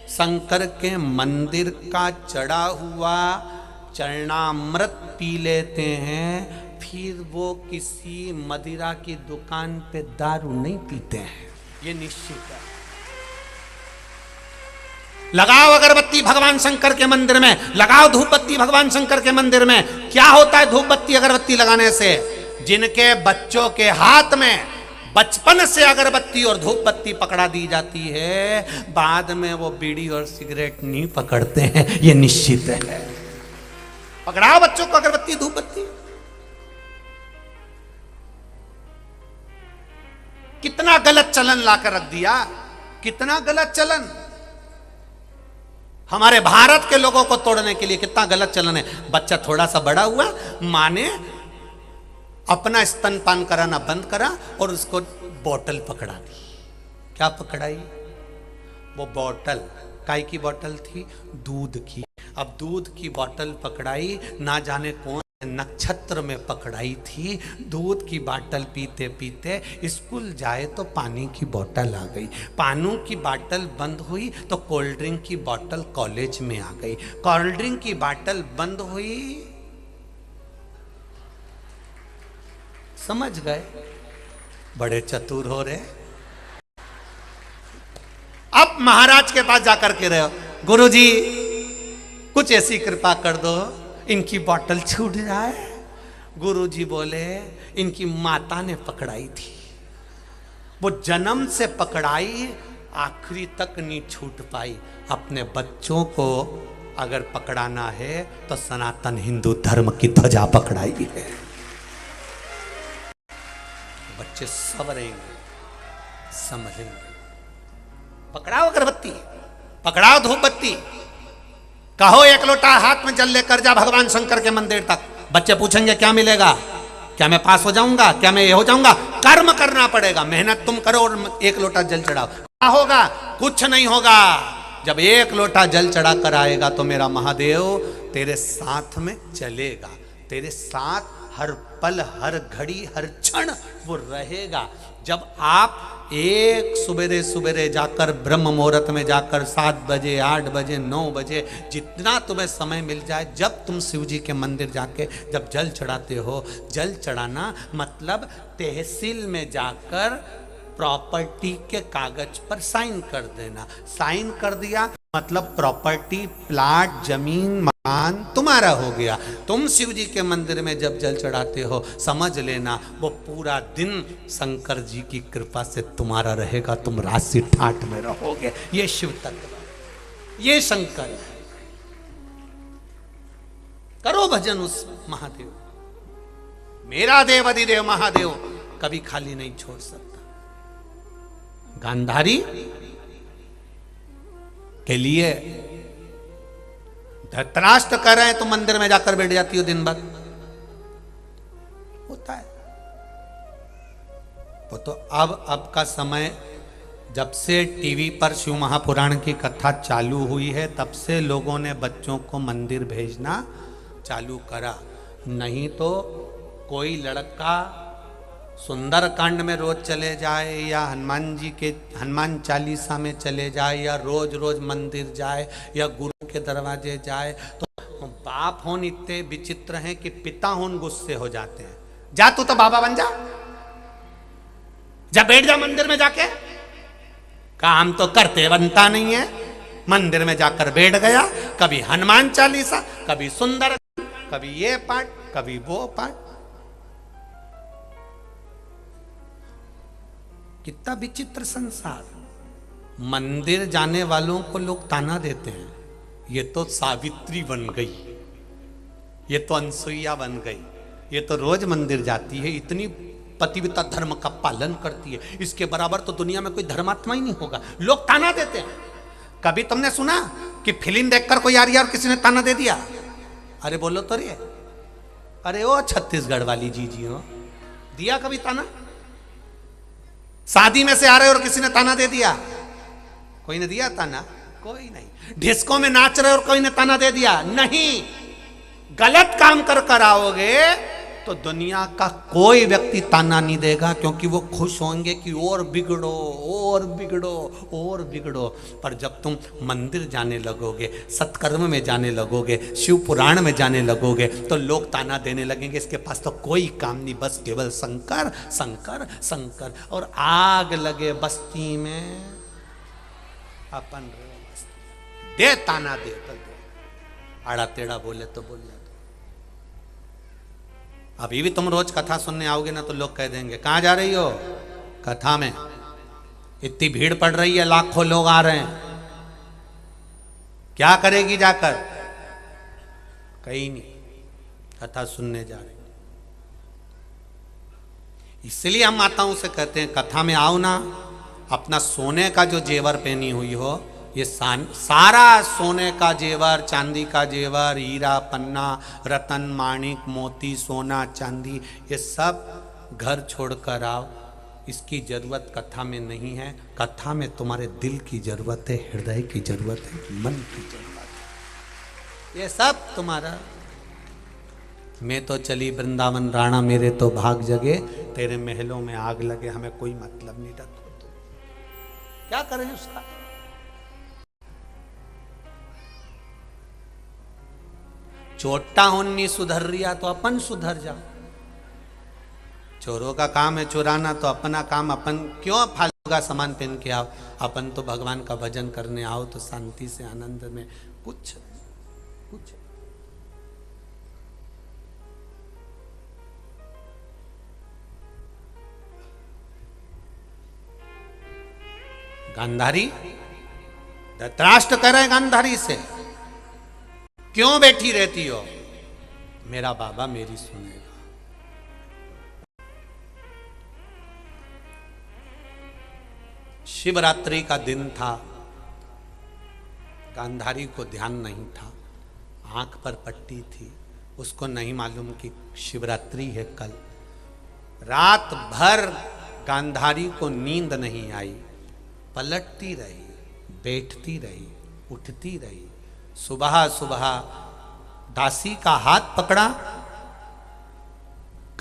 शंकर के मंदिर का चढ़ा हुआ चरणामृत पी लेते हैं, फिर वो किसी मदिरा की दुकान पे दारू नहीं पीते हैं, ये निश्चित है। लगाओ अगरबत्ती भगवान शंकर के मंदिर में, लगाओ धूप बत्ती भगवान शंकर के मंदिर में। क्या होता है धूप बत्ती अगरबत्ती लगाने से? जिनके बच्चों के हाथ में बचपन से अगरबत्ती और धूप बत्ती पकड़ा दी जाती है, बाद में वो बीड़ी और सिगरेट नहीं पकड़ते हैं, ये निश्चित है। पकड़ाओ बच्चों को अगरबत्ती धूप बत्ती। कितना गलत चलन लाकर रख दिया, कितना गलत चलन। हमारे भारत के लोगों को तोड़ने के लिए कितना गलत चलन है। बच्चा थोड़ा सा बड़ा हुआ, मां ने अपना स्तनपान कराना बंद करा और उसको बोतल पकड़ा दी। क्या पकड़ाई? वो बोतल काय की बोतल थी? दूध की। अब दूध की बोतल पकड़ाई, ना जाने कौन नक्षत्र में पकड़ाई थी। दूध की बोतल पीते पीते स्कूल जाए तो पानी की बोतल आ गई, पानी की बोतल बंद हुई तो कोल्ड ड्रिंक की बोतल कॉलेज में आ गई, कोल्ड ड्रिंक की बोतल बंद हुई। समझ गए? बड़े चतुर हो रहे। अब महाराज के पास जाकर के रहे, गुरुजी कुछ ऐसी कृपा कर दो इनकी बोतल छूट जाए। गुरुजी बोले इनकी माता ने पकड़ाई थी, वो जन्म से पकड़ाई, आखिरी तक नहीं छूट पाई। अपने बच्चों को अगर पकड़ाना है तो सनातन हिंदू धर्म की ध्वजा पकड़ाई है। बच्चे संवरेंगे, समझेंगे। पकड़ाओ अगरबत्ती, पकड़ाओ धूप बत्ती, कहो 1 लोटा हाथ में जल लेकर जा भगवान शंकर के मंदिर तक। बच्चे पूछेंगे क्या मिलेगा? क्या मैं पास हो जाऊंगा? क्या मैं ये हो जाऊंगा? कर्म करना पड़ेगा, मेहनत तुम करो और 1 लोटा जल चढ़ाओ। क्या होगा? कुछ नहीं होगा। जब 1 लोटा जल चढ़ा कर आएगा तो मेरा महादेव तेरे साथ में चलेगा, तेरे साथ हर पल, हर घड़ी, हर क्षण वो रहेगा। जब आप एक सवेरे सवेरे जाकर ब्रह्म मुहूर्त में जाकर 7 बजे 8 बजे 9 बजे जितना तुम्हें समय मिल जाए, जब तुम शिव जी के मंदिर जाके जब जल चढ़ाते हो, जल चढ़ाना मतलब तहसील में जाकर प्रॉपर्टी के कागज पर साइन कर देना। साइन कर दिया मतलब प्रॉपर्टी, प्लाट, जमीन, मकान तुम्हारा हो गया। तुम शिव जी के मंदिर में जब जल चढ़ाते हो, समझ लेना वो पूरा दिन शंकर जी की कृपा से तुम्हारा रहेगा, तुम राशि ठाट में रहोगे। ये शिव तत्व, ये शंकर है। करो भजन उस महादेव, मेरा देव अधिदेव महादेव कभी खाली नहीं छोड़ सकता। गांधारी के लिए धृतराष्ट्र कर रहे हैं तो मंदिर में जाकर बैठ जाती हो दिन भर, होता है वो तो। अब का समय, जब से टीवी पर शिव महापुराण की कथा चालू हुई है तब से लोगों ने बच्चों को मंदिर भेजना चालू करा। नहीं तो कोई लड़का सुंदर कांड में रोज चले जाए या हनुमान जी के हनुमान चालीसा में चले जाए या रोज रोज मंदिर जाए या गुरु के दरवाजे जाए, तो बाप होन इतने विचित्र हैं कि पिता होन गुस्से हो जाते हैं। जा तू तो बाबा बन जा, जा बैठ जा मंदिर में जाके, काम तो करते बनता नहीं है। मंदिर में जाकर बैठ गया, कभी हनुमान चालीसा, कभी सुंदर, कभी ये पाठ, कभी वो पाठ। कितना विचित्र संसार। मंदिर जाने वालों को लोग ताना देते हैं, ये तो सावित्री बन गई, ये तो अनसुईया बन गई, ये तो रोज मंदिर जाती है, इतनी पतिव्रता धर्म का पालन करती है, इसके बराबर तो दुनिया में कोई धर्मात्मा ही नहीं होगा। लोग ताना देते हैं। कभी तुमने सुना कि फिल्म देखकर कोई आ रही है और किसी ने ताना दे दिया? अरे बोलो तो रे, अरे ओ छत्तीसगढ़ वाली जी हो, दिया कभी ताना? शादी में से आ रहे और किसी ने ताना दे दिया? कोई ने दिया ताना? कोई नहीं। डिस्को में नाच रहे और कोई ने ताना दे दिया? नहीं। गलत काम कर आओगे तो दुनिया का कोई व्यक्ति ताना नहीं देगा, क्योंकि वो खुश होंगे कि और बिगड़ो और बिगड़ो और बिगड़ो। पर जब तुम मंदिर जाने लगोगे, सत्कर्म में जाने लगोगे, शिव पुराण में जाने लगोगे, तो लोग ताना देने लगेंगे इसके पास तो कोई काम नहीं, बस केवल शंकर शंकर शंकर। और आग लगे बस्ती में अपन दे ताना दे तो दे, आड़ा टेढ़ा बोले तो बोल। अभी भी तुम रोज कथा सुनने आओगे ना तो लोग कह देंगे कहां जा रही हो? कथा में इतनी भीड़ पड़ रही है, लाखों लोग आ रहे हैं, क्या करेगी जाकर? कहीं नहीं, कथा सुनने जा रही। इसलिए हम माताओं से कहते हैं कथा में आओ ना, अपना सोने का जो जेवर पहनी हुई हो, ये सारा सोने का जेवर, चांदी का जेवर, हीरा पन्ना, रतन माणिक मोती सोना चांदी, ये सब घर छोड़कर आओ। इसकी जरूरत कथा में नहीं है। कथा में तुम्हारे दिल की जरूरत है, हृदय की जरूरत है, मन की जरूरत है। ये सब तुम्हारा। मैं तो चली वृंदावन राणा, मेरे तो भाग जगे, तेरे महलों में आग लगे, हमें कोई मतलब नहीं। रखो तो क्या करें उसका? चोटा होनी सुधर रिया तो अपन सुधर जाओ। चोरों का काम है चुराना, तो अपना काम अपन क्यों फालतू का सामान पहन के आओ? अपन तो भगवान का भजन करने आओ, तो शांति से आनंद में कुछ कुछ। गांधारी, धृतराष्ट्र कह रहे गांधारी से, क्यों बैठी रहती हो? मेरा बाबा मेरी सुनेगा। शिवरात्रि का दिन था, गांधारी को ध्यान नहीं था, आंख पर पट्टी थी, उसको नहीं मालूम कि शिवरात्रि है कल। रात भर गांधारी को नींद नहीं आई, पलटती रही, बैठती रही, उठती रही। सुबह सुबह दासी का हाथ पकड़ा,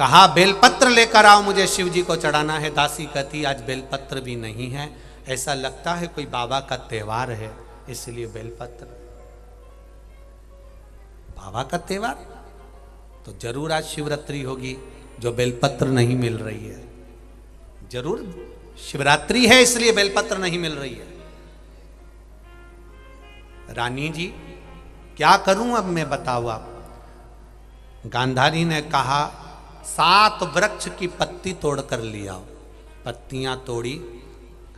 कहा बेलपत्र लेकर आओ, मुझे शिव जी को चढ़ाना है। दासी कहती आज बेलपत्र भी नहीं है, ऐसा लगता है कोई बाबा का त्योहार है, इसलिए बेलपत्र। बाबा का त्योहार तो जरूर आज शिवरात्रि होगी, जो बेलपत्र नहीं मिल रही है। जरूर शिवरात्रि है इसलिए बेलपत्र नहीं मिल रही है। रानी जी क्या करूं अब मैं, बताओ आप। गांधारी ने कहा 7 वृक्ष की पत्ती तोड़कर ले आओ। पत्तियां तोड़ी,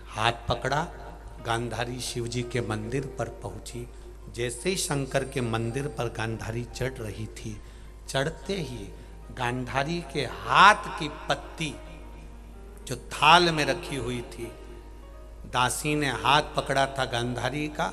हाथ पकड़ा, गांधारी शिव जी के मंदिर पर पहुंची। जैसे ही शंकर के मंदिर पर गांधारी चढ़ रही थी, चढ़ते ही गांधारी के हाथ की पत्ती जो थाल में रखी हुई थी, दासी ने हाथ पकड़ा था गांधारी का,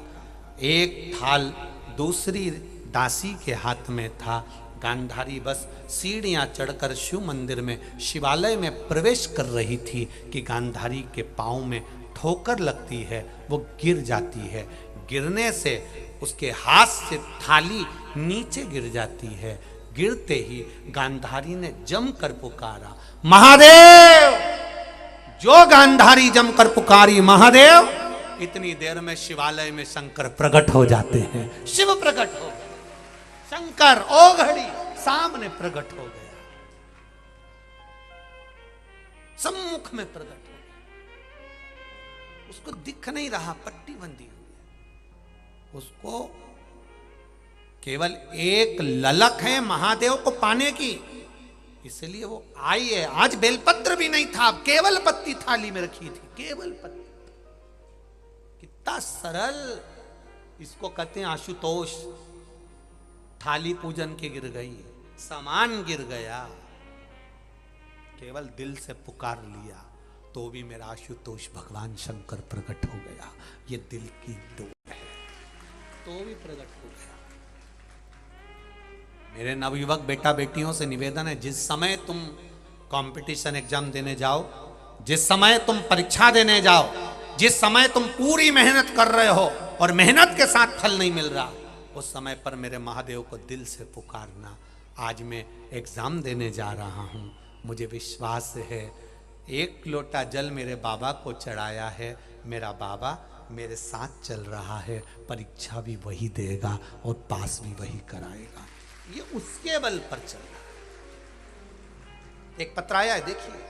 एक थाल दूसरी दासी के हाथ में था। गांधारी बस सीढ़ियां चढ़कर शिव मंदिर में, शिवालय में प्रवेश कर रही थी कि गांधारी के पांव में ठोकर लगती है, वो गिर जाती है। गिरने से उसके हाथ से थाली नीचे गिर जाती है। गिरते ही गांधारी ने जमकर पुकारा महादेव। जो गांधारी जमकर पुकारी महादेव, इतनी देर में शिवालय में शंकर प्रकट हो जाते हैं। शिव प्रकट हो गए, शंकर ओ घड़ी सामने प्रकट हो गया, सम्मुख में प्रकट हो गया। उसको दिख नहीं रहा, पट्टी बंधी हुई है। उसको केवल एक ललक है महादेव को पाने की, इसलिए वो आई है। आज बेलपत्र भी नहीं था, केवल पत्ती थाली में रखी थी, केवल पत्ती। कितना सरल, इसको कहते हैं आशुतोष। थाली पूजन के गिर गई, सामान गिर गया, केवल दिल से पुकार लिया तो भी मेरा आशुतोष भगवान शंकर प्रकट हो गया। ये दिल की डोर है, तो भी प्रकट हो गया। मेरे नवयुवक बेटा बेटियों से निवेदन है, जिस समय तुम कंपटीशन एग्जाम देने जाओ, जिस समय तुम परीक्षा देने जाओ, जिस समय तुम पूरी मेहनत कर रहे हो और मेहनत के साथ फल नहीं मिल रहा, उस समय पर मेरे महादेव को दिल से पुकारना। आज मैं एग्जाम देने जा रहा हूँ, मुझे विश्वास है एक लोटा जल मेरे बाबा को चढ़ाया है, मेरा बाबा मेरे साथ चल रहा है, परीक्षा भी वही देगा और पास भी वही कराएगा। ये उसके बल पर चल रहा है। एक पत्र आया है, देखिए।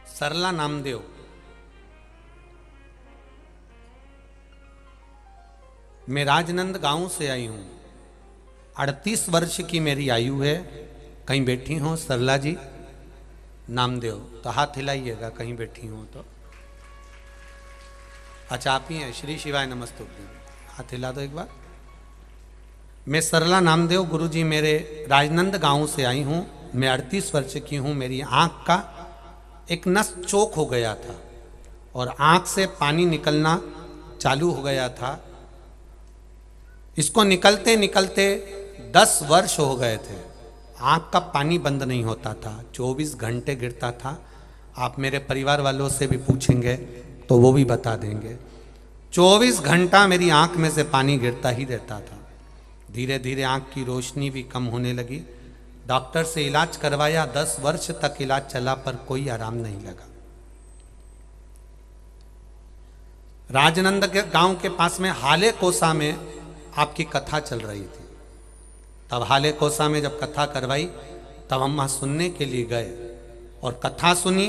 सरला नामदेव, मैं राजनंद गांव से आई हूं, 38 वर्ष की मेरी आयु है। कहीं बैठी हो सरला जी? नामदेव तो हाथ हिलाइएगा कहीं बैठी हो तो। अच्छा आप ही हैं, श्री शिवाय नमस्तुभ्यं, हाथ हिला दो एक बार। मैं सरला नामदेव, गुरुजी मेरे राजनंद गांव से आई हूं। मैं 38 वर्ष की हूं। मेरी आंख का एक नस चोक हो गया था और आंख से पानी निकलना चालू हो गया था। इसको निकलते निकलते 10 वर्ष हो गए थे। आंख का पानी बंद नहीं होता था, 24 घंटे गिरता था। आप मेरे परिवार वालों से भी पूछेंगे तो वो भी बता देंगे, 24 घंटा मेरी आंख में से पानी गिरता ही रहता था। धीरे धीरे आंख की रोशनी भी कम होने लगी। डॉक्टर से इलाज करवाया, 10 वर्ष तक इलाज चला पर कोई आराम नहीं लगा। राजनंद के गांव के पास में हाले कोसा में आपकी कथा चल रही थी। तब हाले कोसा में जब कथा करवाई तब हम वहां सुनने के लिए गए और कथा सुनी।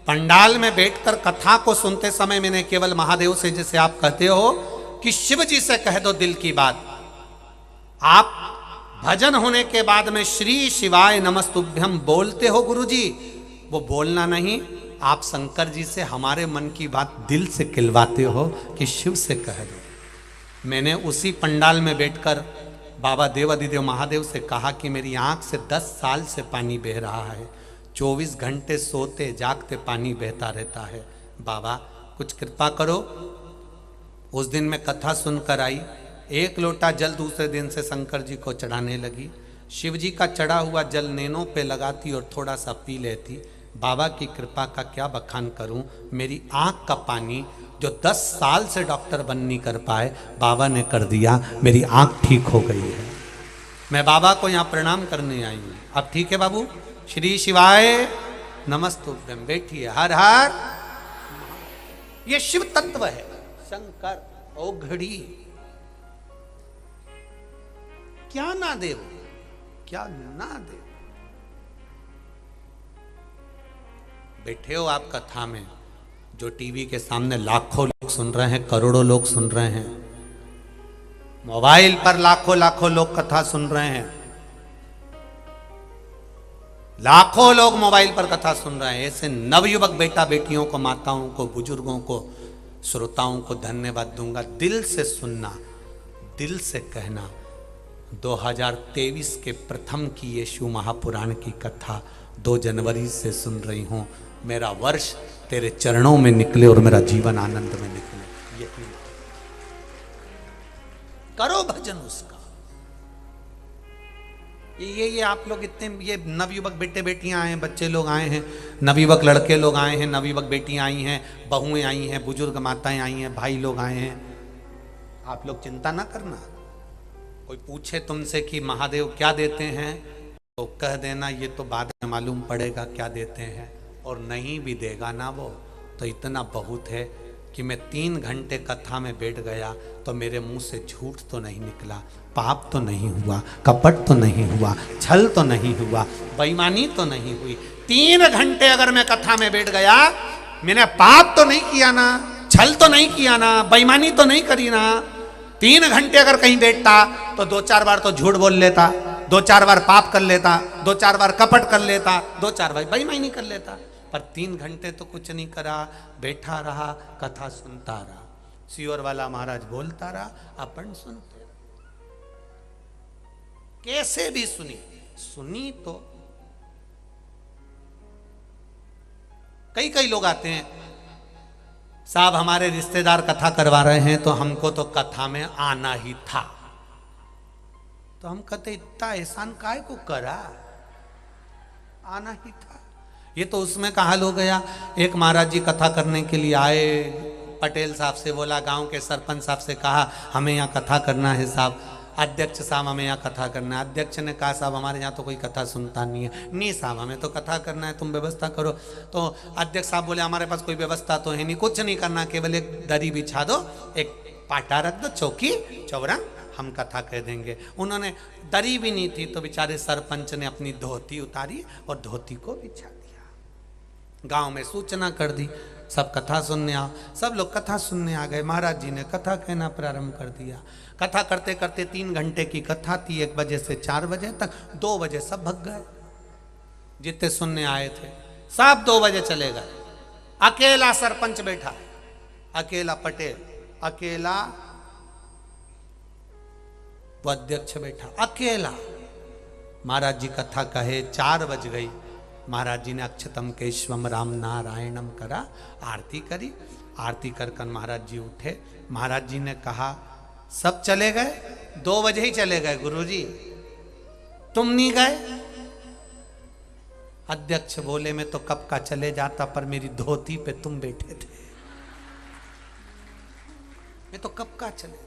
पंडाल में बैठकर कथा को सुनते समय मैंने केवल महादेव से, जैसे आप कहते हो कि शिव जी से कह दो दिल की बात, आप भजन होने के बाद में श्री शिवाय नमस्तुभ्यं बोलते हो गुरुजी, वो बोलना नहीं, आप शंकर जी से हमारे मन की बात दिल से खिलवाते हो कि शिव से कह दो। मैंने उसी पंडाल में बैठकर बाबा देवादिदेव महादेव से कहा कि मेरी आंख से 10 साल से पानी बह रहा है, 24 घंटे सोते जागते पानी बहता रहता है, बाबा कुछ कृपा करो। उस दिन मैं कथा सुनकर आई, एक लोटा जल दूसरे दिन से शंकर जी को चढ़ाने लगी। शिव जी का चढ़ा हुआ जल नैनों पे लगाती और थोड़ा सा पी लेती। बाबा की कृपा का क्या बखान करूं, मेरी आंख का पानी जो 10 साल से डॉक्टर बन नहीं कर पाए, बाबा ने कर दिया, मेरी आंख ठीक हो गई है। मैं बाबा को यहाँ प्रणाम करने आई हूँ। अब ठीक है बाबू? श्री शिवाय नमस्तुभ्यम। बैठिए। हर हर। ये शिव तत्व है। शंकर ओ घड़ी क्या ना दे, क्या ना दे। बैठे हो आप कथा में, जो टीवी के सामने लाखों लोग सुन रहे हैं, करोड़ों लोग सुन रहे हैं, मोबाइल पर लाखों लाखों लोग कथा सुन रहे हैं, लाखों लोग मोबाइल पर कथा सुन रहे हैं। ऐसे नवयुवक बेटा बेटियों को, माताओं को, बुजुर्गों को, श्रोताओं को धन्यवाद दूंगा। दिल से सुनना, दिल से कहना। 2023 के प्रथम की यीशु महापुराण की कथा 2 जनवरी से सुन रही हूं। मेरा वर्ष तेरे चरणों में निकले और मेरा जीवन आनंद में निकले। यही करो भजन उसका। ये आप लोग इतने, ये नवयुवक बेटे बेटियां आए हैं, बच्चे लोग आए हैं, नवयुवक लड़के लोग आए हैं, नवयुवक बेटियां आई हैं, बहुएं आई हैं, बुजुर्ग माताएं आई हैं, भाई लोग आए हैं। आप लोग चिंता ना करना। कोई पूछे तुमसे कि महादेव क्या देते हैं, तो कह देना ये तो बाद में मालूम पड़ेगा क्या देते हैं, और नहीं भी देगा ना वो तो इतना बहुत है कि मैं 3 घंटे कथा में बैठ गया तो मेरे मुंह से झूठ तो नहीं निकला, पाप तो नहीं हुआ, कपट तो नहीं हुआ, छल तो नहीं हुआ, बेईमानी तो नहीं हुई। 3 घंटे अगर मैं कथा में बैठ गया, मैंने पाप तो नहीं किया ना, छल तो नहीं किया ना, बेईमानी तो नहीं करी ना। 3 घंटे अगर कहीं बैठता तो 2-4 बार तो झूठ बोल लेता, 2-4 बार पाप कर लेता, 2-4 बार कपट कर लेता, 2-4 बार बेईमानी कर लेता। पर 3 घंटे तो कुछ नहीं करा, बैठा रहा, कथा सुनता रहा। सियोर वाला महाराज बोलता रहा, अपन सुनते रहा। कैसे भी सुनी तो कई लोग आते हैं, साहब हमारे रिश्तेदार कथा करवा रहे हैं तो हमको तो कथा में आना ही था। तो हम कहते इतना एहसान काय को करा, आना ही था। ये तो उसमें का हाल हो गया। एक महाराज जी कथा करने के लिए आए, पटेल साहब से बोला, गांव के सरपंच साहब से कहा हमें यहाँ कथा करना है साहब, अध्यक्ष साहब हमें यहाँ कथा करना है। अध्यक्ष ने कहा साहब हमारे यहाँ तो कोई कथा सुनता नहीं है। नहीं साहब हमें तो कथा करना है, तुम व्यवस्था करो। तो अध्यक्ष साहब बोले हमारे पास कोई व्यवस्था तो है नहीं, कुछ नहीं करना, केवल एक दरी बिछा दो, एक पाटा रख दो, चौकी चौरंग, हम कथा कह देंगे। उन्होंने दरी भी नहीं थी तो बेचारे सरपंच ने अपनी धोती उतारी और धोती को बिछा दिया। गांव में सूचना कर दी, सब कथा सुनने आओ। सब लोग कथा सुनने आ गए। महाराज जी ने कथा कहना प्रारंभ कर दिया। कथा करते करते 3 घंटे की कथा थी, 1 बजे से 4 बजे तक। 2 बजे सब भग गए, जितने सुनने आए थे सब 2 बजे चले गए। अकेला सरपंच बैठा, अकेला पटेल, अकेला वो अध्यक्ष बैठा, अकेला। महाराज जी कथा कहे, 4 बज गई। महाराज जी ने अक्षतम केशवम राम नारायणम करा, आरती करी। आरती कर महाराज जी उठे। महाराज जी ने कहा सब चले गए? 2 बजे ही चले गए गुरुजी, तुम नहीं गए? अध्यक्ष बोले मैं तो कब का चले जाता, पर मेरी धोती पे तुम बैठे थे, मैं तो कब का चले जाता।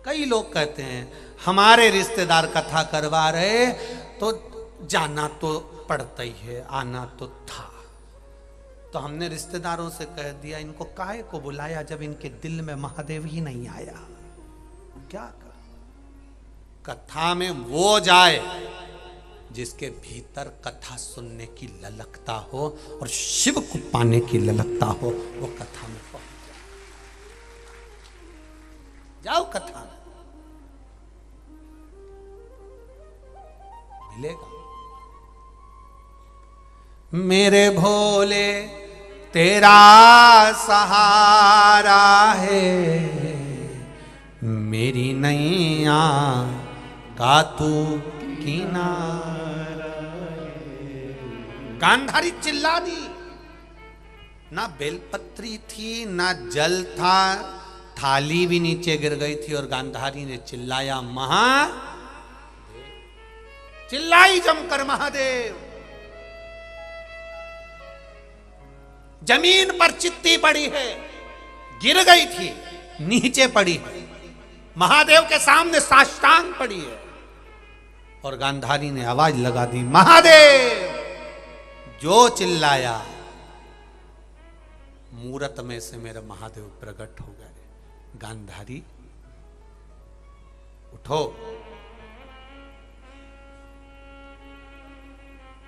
कई लोग कहते हैं हमारे रिश्तेदार कथा करवा रहे तो जाना तो पड़ता ही है, आना तो था। तो हमने रिश्तेदारों से कह दिया इनको काहे को बुलाया जब इनके दिल में महादेव ही नहीं आया। क्या कर? कथा में वो जाए जिसके भीतर कथा सुनने की ललकता हो और शिव को पाने की ललकता हो, वो कथा में पहुंच जाओ। कथा में मिलेगा। मेरे भोले तेरा सहारा है, मेरी नैया का तू किनारा। गांधारी चिल्ला दी। ना बेलपत्री थी, ना जल था, थाली भी नीचे गिर गई थी और गांधारी ने चिल्लाया, चिल्लाई जमकर, महादेव। जमीन पर चित्ती पड़ी है, गिर गई थी, नीचे पड़ी है, महादेव के सामने साष्टांग पड़ी है। और गांधारी ने आवाज लगा दी, महादेव। जो चिल्लाया, मूरत में से मेरे महादेव प्रकट हो गए। गांधारी उठो,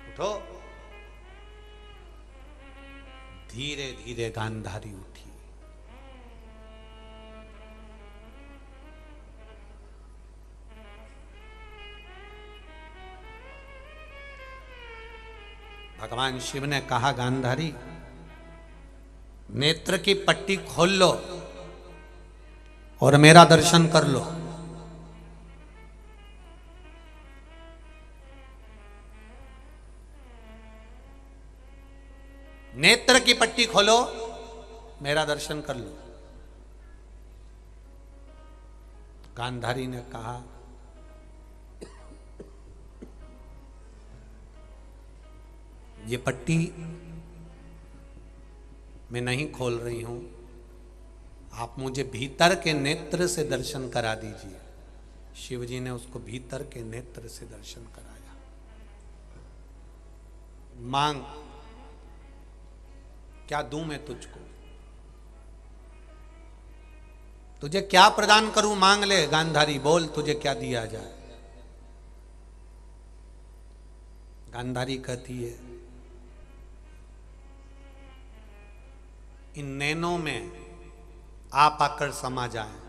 उठो। धीरे धीरे गांधारी उठी। भगवान शिव ने कहा, गांधारी नेत्र की पट्टी खोल लो और मेरा दर्शन कर लो। नेत्र की पट्टी खोलो, मेरा दर्शन कर लो। गांधारी ने कहा, ये पट्टी मैं नहीं खोल रही हूं, आप मुझे भीतर के नेत्र से दर्शन करा दीजिए। शिवजी ने उसको भीतर के नेत्र से दर्शन कराया। मांग, क्या दूं मैं तुझको? तुझे क्या प्रदान करूं? मांग ले। गांधारी बोल, तुझे क्या दिया जाए? गांधारी कहती है, इन नैनों में आप आकर समा जाएं।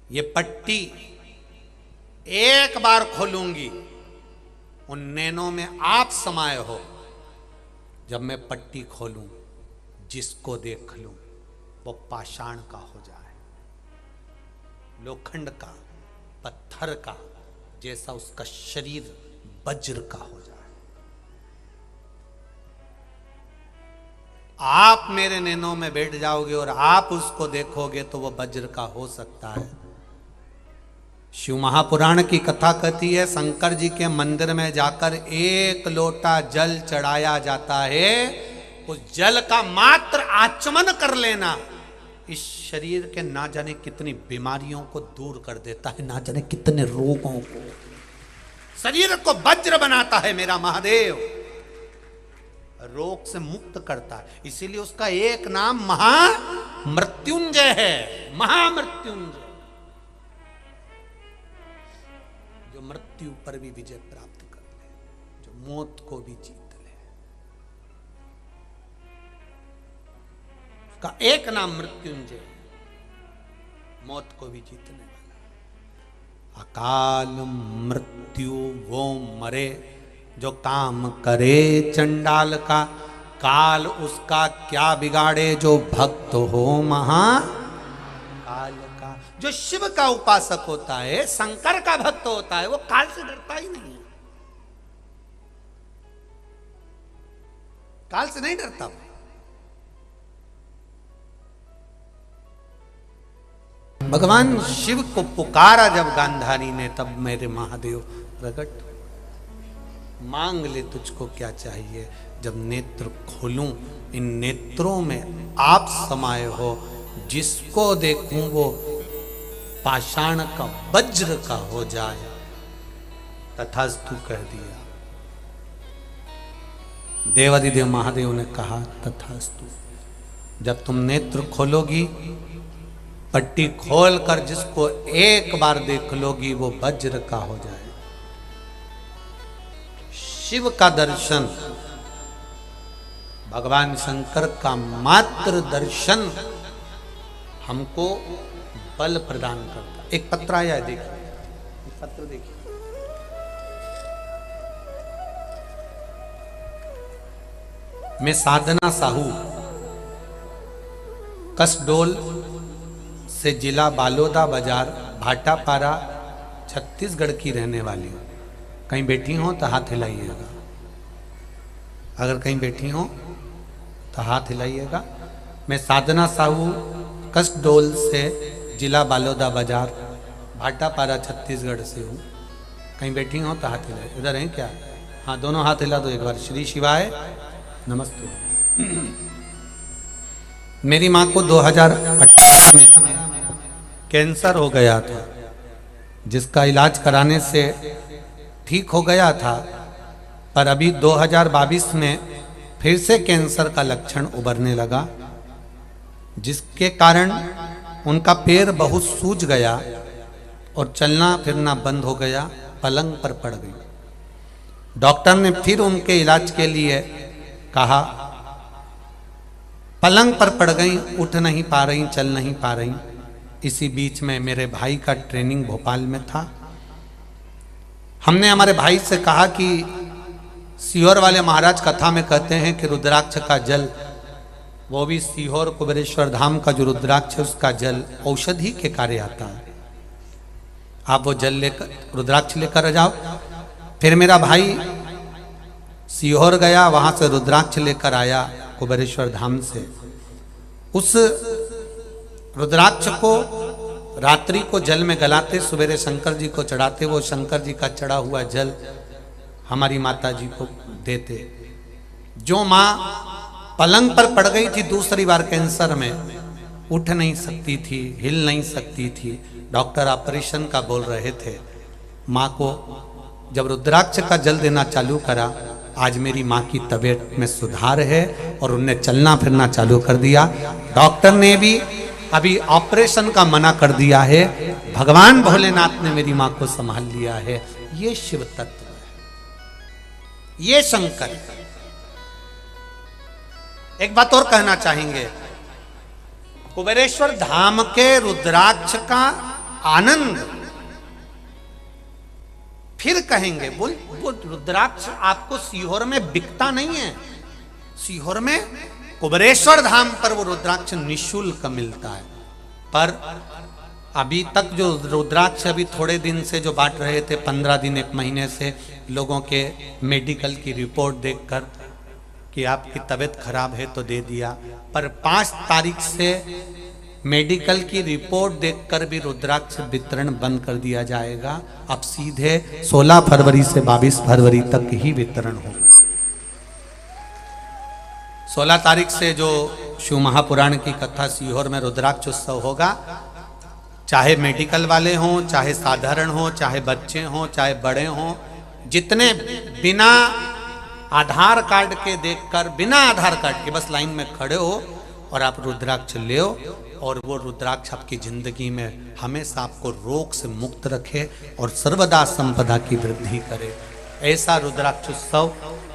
ये पट्टी एक बार खोलूंगी, उन नैनों में आप समाये हो। जब मैं पट्टी खोलूं, जिसको देख लूं वो पाषाण का हो जाए, लोखंड का, पत्थर का, जैसा उसका शरीर वज्र का हो जाए। आप मेरे नैनों में बैठ जाओगे और आप उसको देखोगे तो वो वज्र का हो सकता है। शिव महापुराण की कथा कहती है, शंकर जी के मंदिर में जाकर एक लोटा जल चढ़ाया जाता है। उस जल का मात्र आचमन कर लेना इस शरीर के ना जाने कितनी बीमारियों को दूर कर देता है, ना जाने कितने रोगों को, शरीर को वज्र बनाता है। मेरा महादेव रोग से मुक्त करता है। इसीलिए उसका एक नाम महामृत्युंजय है। महामृत्युंजय, जो मृत्यु पर भी विजय प्राप्त कर ले, जो मौत को भी जीत ले। उसका एक नाम मृत्युंजय, मौत को भी जीतने वाला। अकाल मृत्यु वो मरे जो काम करे चंडाल का, काल उसका क्या बिगाड़े जो भक्त हो महाकाल का। जो शिव का उपासक होता है, शंकर का भक्त होता है, वो काल से डरता ही नहीं है। काल से नहीं डरता। भगवान शिव को पुकारा जब गांधारी ने, तब मेरे महादेव प्रकट। मांग ले, तुझको क्या चाहिए? जब नेत्र खोलूं, इन नेत्रों में आप समाये हो। जिसको देखूं वो पाषाण का, वज्र का हो जाए। तथास्तु कह दिया। देवादिदेव महादेव ने कहा, तथास्तु। जब तुम नेत्र खोलोगी, पट्टी खोलकर जिसको एक बार देख लोगी वो वज्र का हो जाए। शिव का दर्शन, भगवान शंकर का मात्र दर्शन हमको बल प्रदान करता। एक पत्र आया है, देखिए पत्र देखिए। मैं साधना साहू, कसडोल से जिला बालोदा बाजार, भाटापारा, छत्तीसगढ़ की रहने वाली हूँ। कहीं बैठी हो तो हाथ हिलाइएगा। अगर कहीं बैठी हो तो हाथ हिलाइएगा। मैं साधना साहू कसडोल से जिला बालोदा बाजार भाटापारा छत्तीसगढ़ से हूँ। कहीं बैठी हो तो हाथ हिलाए। इधर हैं क्या? हाँ, दोनों हाथ हिला दो एक बार। श्री शिवाय नमस्ते। मेरी माँ को 2018 में कैंसर हो गया था, जिसका इलाज कराने से ठीक हो गया था, पर अभी 2022 में फिर से कैंसर का लक्षण उभरने लगा, जिसके कारण उनका पैर बहुत सूज गया और चलना फिरना बंद हो गया, पलंग पर पड़ गई। डॉक्टर ने फिर उनके इलाज के लिए कहा, पलंग पर पड़ गई, उठ नहीं पा रही, चल नहीं पा रही। इसी बीच में मेरे भाई का ट्रेनिंग भोपाल में था। हमने हमारे भाई से कहा कि सीहोर वाले महाराज कथा में कहते हैं कि रुद्राक्ष का जल, वो भी सीहोर कुबेरेश्वर धाम का जो रुद्राक्ष है उसका जल औषधि के कार्य आता है, आप वो जल लेकर रुद्राक्ष लेकर आ जाओ। फिर मेरा भाई सीहोर गया, वहां से रुद्राक्ष लेकर आया कुबेरेश्वर धाम से। उस रुद्राक्ष को रात्रि को जल में गलाते, सवेरे शंकर जी को चढ़ाते, वो शंकर जी का चढ़ा हुआ जल हमारी माता जी को देते। जो माँ पलंग पर पड़ गई थी दूसरी बार कैंसर में, उठ नहीं सकती थी, हिल नहीं सकती थी, डॉक्टर ऑपरेशन का बोल रहे थे, माँ को जब रुद्राक्ष का जल देना चालू करा, आज मेरी माँ की तबीयत में सुधार है और उनने चलना फिरना चालू कर दिया। डॉक्टर ने भी अभी ऑपरेशन का मना कर दिया है। भगवान भोलेनाथ ने मेरी माँ को संभाल लिया है। ये शिव तत्व है, ये शंकर है। एक बात और कहना चाहेंगे, कुबेरेश्वर धाम के रुद्राक्ष का आनंद फिर कहेंगे, वो रुद्राक्ष आपको सीहोर में बिकता नहीं है। सीहोर में कुबेरेश्वर धाम पर वो रुद्राक्ष निःशुल्क मिलता है। पर अभी तक जो रुद्राक्ष अभी थोड़े दिन से जो बांट रहे थे, 15 दिन 1 महीने से, लोगों के मेडिकल की रिपोर्ट देखकर कि आपकी तबीयत खराब है तो दे दिया। पर 5 तारीख से मेडिकल की रिपोर्ट देखकर भी रुद्राक्ष वितरण बंद कर दिया जाएगा। अब सीधे 16 फरवरी से 22 फरवरी तक ही वितरण होगा। 16 तारीख से जो शिव महापुराण की कथा सीहोर में रुद्राक्ष उत्सव होगा, चाहे मेडिकल वाले हों, चाहे साधारण हों, चाहे बच्चे हों, चाहे बड़े हों, जितने बिना आधार कार्ड के देखकर, बिना आधार कार्ड के बस लाइन में खड़े हो और आप रुद्राक्ष ले और वो रुद्राक्ष आपकी जिंदगी में हमेशा आपको रोग से मुक्त रखे और सर्वदा संपदा की वृद्धि करे। ऐसा रुद्राक्ष उत्सव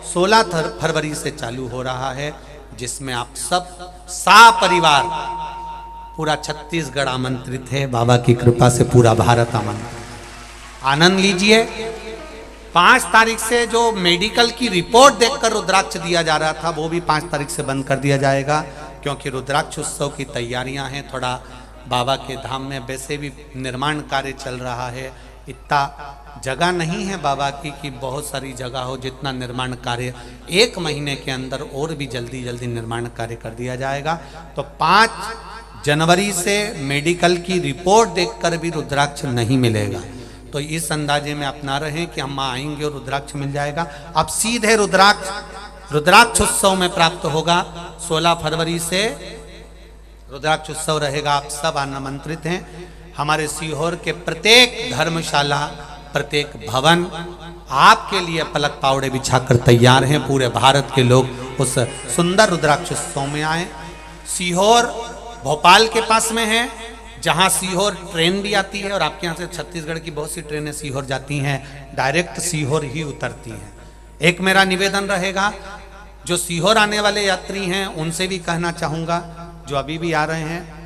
16 फरवरी से चालू हो रहा है, जिसमें आप सब परिवार पूरा छत्तीसगढ़ आमंत्रित है। बाबा की कृपा से पूरा भारत आमंत्रित। आनंद लीजिए। 5 तारीख से जो मेडिकल की रिपोर्ट देखकर रुद्राक्ष दिया जा रहा था, वो भी 5 तारीख से बंद कर दिया जाएगा, क्योंकि रुद्राक्ष उत्सव की तैयारियां हैं। थोड़ा बाबा के धाम में वैसे भी निर्माण कार्य चल रहा है, इतना जगह नहीं है बाबा की कि बहुत सारी जगह हो जितना निर्माण कार्य 1 महीने के अंदर और भी जल्दी जल्दी निर्माण कार्य कर दिया जाएगा। तो 5 जनवरी से मेडिकल की रिपोर्ट देखकर भी रुद्राक्ष नहीं मिलेगा। तो इस अंदाजे में अपना रहे कि हम आएंगे और रुद्राक्ष मिल जाएगा। अब सीधे रुद्राक्ष उत्सव में प्राप्त होगा। 16 फरवरी से रुद्राक्ष उत्सव रहेगा। आप सब आमंत्रित हैं। हमारे सीहोर के प्रत्येक धर्मशाला, प्रत्येक भवन आपके लिए पलक पावड़े बिछाकर तैयार हैं। पूरे भारत के लोग उस सुंदर रुद्राक्ष उत्सव में आए। सीहोर भोपाल के पास में है, जहां सीहोर ट्रेन भी आती है और आपके यहाँ से छत्तीसगढ़ की बहुत सी ट्रेनें सीहोर जाती हैं, डायरेक्ट सीहोर ही उतरती हैं। एक मेरा निवेदन रहेगा, जो सीहोर आने वाले यात्री हैं उनसे भी कहना चाहूँगा, जो अभी भी आ रहे हैं,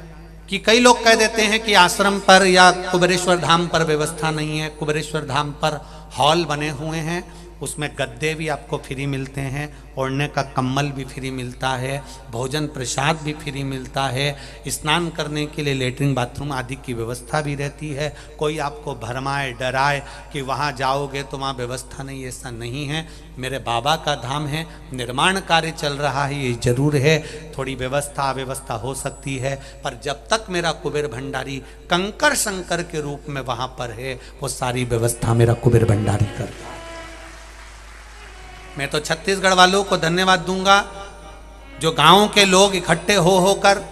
कि कई लोग कह देते हैं कि आश्रम पर या कुबेरेश्वर धाम पर व्यवस्था नहीं है। कुबेरेश्वर धाम पर हॉल बने हुए हैं, उसमें गद्दे भी आपको फ्री मिलते हैं, ओढ़ने का कंबल भी फ्री मिलता है, भोजन प्रसाद भी फ्री मिलता है, स्नान करने के लिए लेटरिन बाथरूम आदि की व्यवस्था भी रहती है। कोई आपको भरमाए डराए कि वहाँ जाओगे तो वहाँ व्यवस्था नहीं, ऐसा नहीं है। मेरे बाबा का धाम है, निर्माण कार्य चल रहा है, ये जरूर है, थोड़ी व्यवस्था अव्यवस्था हो सकती है, पर जब तक मेरा कुबेर भंडारी कंकर शंकर के रूप में वहाँ पर है, वो सारी व्यवस्था मेरा कुबेर भंडारी करता है। मैं तो छत्तीसगढ़ वालों को धन्यवाद दूंगा, जो गांव के लोग इकट्ठे हो होकर,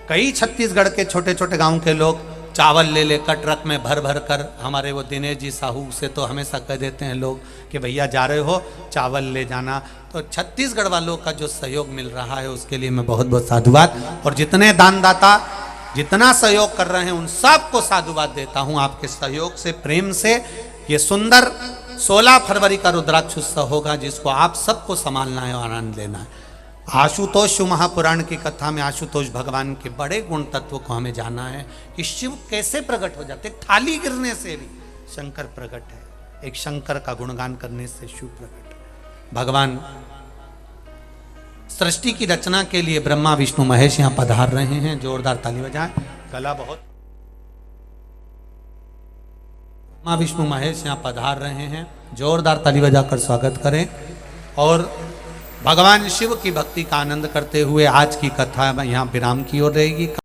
कई छत्तीसगढ़ के छोटे छोटे गांव के लोग चावल ले लेकर ट्रक में भर भर कर, हमारे वो दिनेश जी साहू से तो हमेशा कह देते हैं लोग कि भैया जा रहे हो चावल ले जाना। तो छत्तीसगढ़ वालों का जो सहयोग मिल रहा है उसके लिए मैं बहुत बहुत साधुवाद, और जितने दानदाता जितना सहयोग कर रहे हैं उन सबको साधुवाद देता हूं। आपके सहयोग से, प्रेम से ये सुंदर 16 फरवरी का रुद्राक्ष उत्सव होगा, जिसको आप सबको संभालना है और आनंद लेना है। आशुतोष महापुराण की कथा में आशुतोष भगवान के बड़े गुण तत्व को हमें जाना है कि शिव कैसे प्रकट हो जाते। थाली गिरने से भी शंकर प्रकट है, एक शंकर का गुणगान करने से शिव प्रकट है। भगवान सृष्टि की रचना के लिए ब्रह्मा विष्णु महेश यहाँ पधार रहे हैं, जोरदार ताली बजाएं। गला बहुत, ब्रह्मा विष्णु महेश यहाँ पधार रहे हैं, जोरदार ताली बजाकर स्वागत करें। और भगवान शिव की भक्ति का आनंद करते हुए आज की कथा यहाँ विराम की ओर रहेगी।